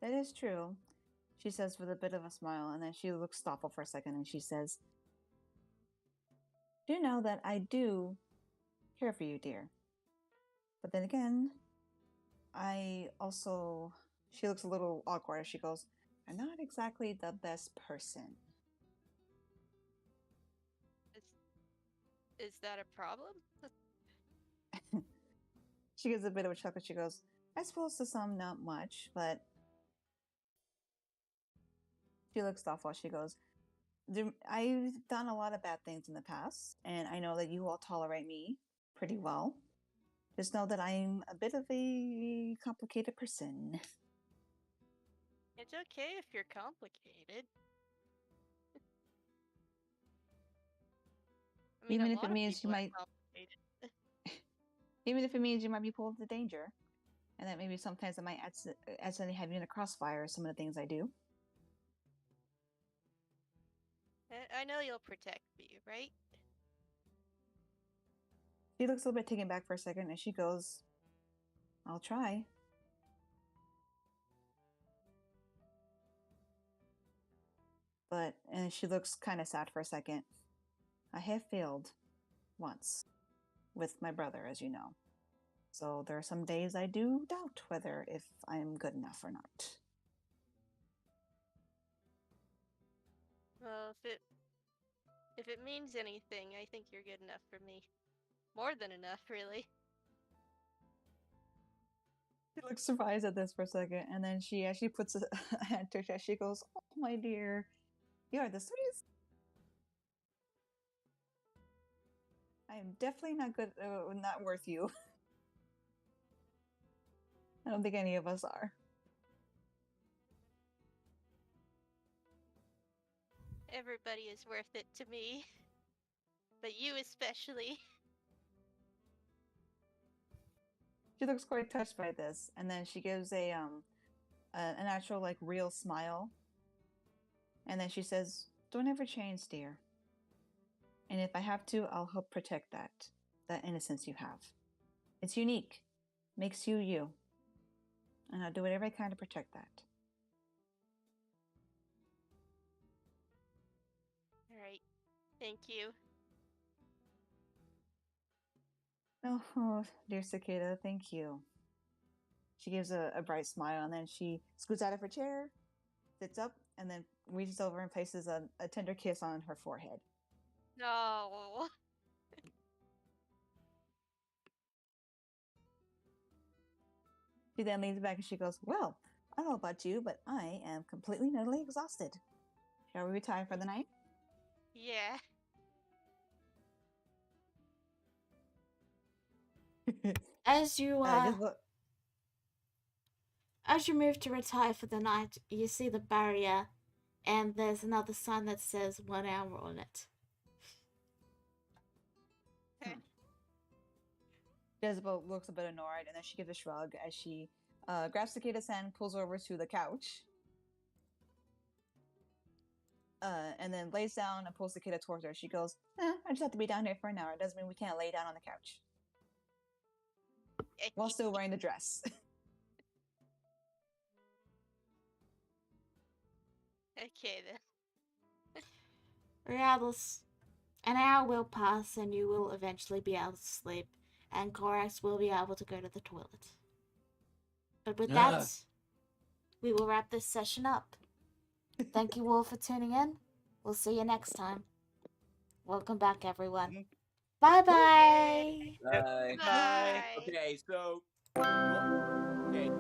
That is true, she says with a bit of a smile, and then she looks thoughtful for a second and she says, "Do you know that I do care for you, dear? But then again, I also..." She looks a little awkward as she goes, "I'm not exactly the best person." Is that a problem? She gives a bit of a chuckle. She goes, "I suppose to some, not much, but..." She looks thoughtful. She goes, "I've done a lot of bad things in the past, and I know that you all tolerate me pretty well. Just know that I'm a bit of a complicated person." It's okay if you're complicated. I mean, Even a if it lot of means you people are might, complicated. even if it means you might be pulled into danger, and that maybe sometimes I might accidentally have you in a crossfire. Some of the things I do. I know you'll protect me, right? She looks a little bit taken back for a second, and she goes, "I'll try." And she looks kind of sad for a second. "I have failed once with my brother, as you know. So there are some days I do doubt whether if I'm good enough or not." Well, if it means anything, I think you're good enough for me. More than enough, really. She looks surprised at this for a second, and then she actually puts a hand to her chest. She goes, "Oh, my dear, you are the sweetest." I am definitely not good, not worth you. I don't think any of us are. Everybody is worth it to me. But you especially. She looks quite touched by this, and then she gives an actual like real smile, and then she says, Don't ever change, dear. And if I have to, I'll help protect that innocence you have. It's unique. Makes you you. And I'll do whatever I can to protect that. Alright. Thank you. Oh, dear cicada, thank you. She gives a bright smile, and then she scoots out of her chair, sits up, and then reaches over and places a tender kiss on her forehead. No. She then leans back and she goes, well, I don't know about you, but I am completely and utterly exhausted. Shall we retire for the night? Yeah. As you Just look. as you move to retire for the night, you see the barrier, and there's another sign that says 1 hour on it. Jezebel looks a bit annoyed, and then she gives a shrug as she grabs Cicada's hand, pulls over to the couch, and then lays down and pulls Cicada towards her. She goes, I just have to be down here for an hour. It doesn't mean we can't lay down on the couch. While still wearing the dress. Okay then. Regardless, an hour will pass and you will eventually be able to sleep, and Korax will be able to go to the toilet. But with that, we will wrap this session up. Thank you all for tuning in. We'll see you next time. Welcome back, everyone. Bye-bye! Bye. Bye. Okay, so. Okay.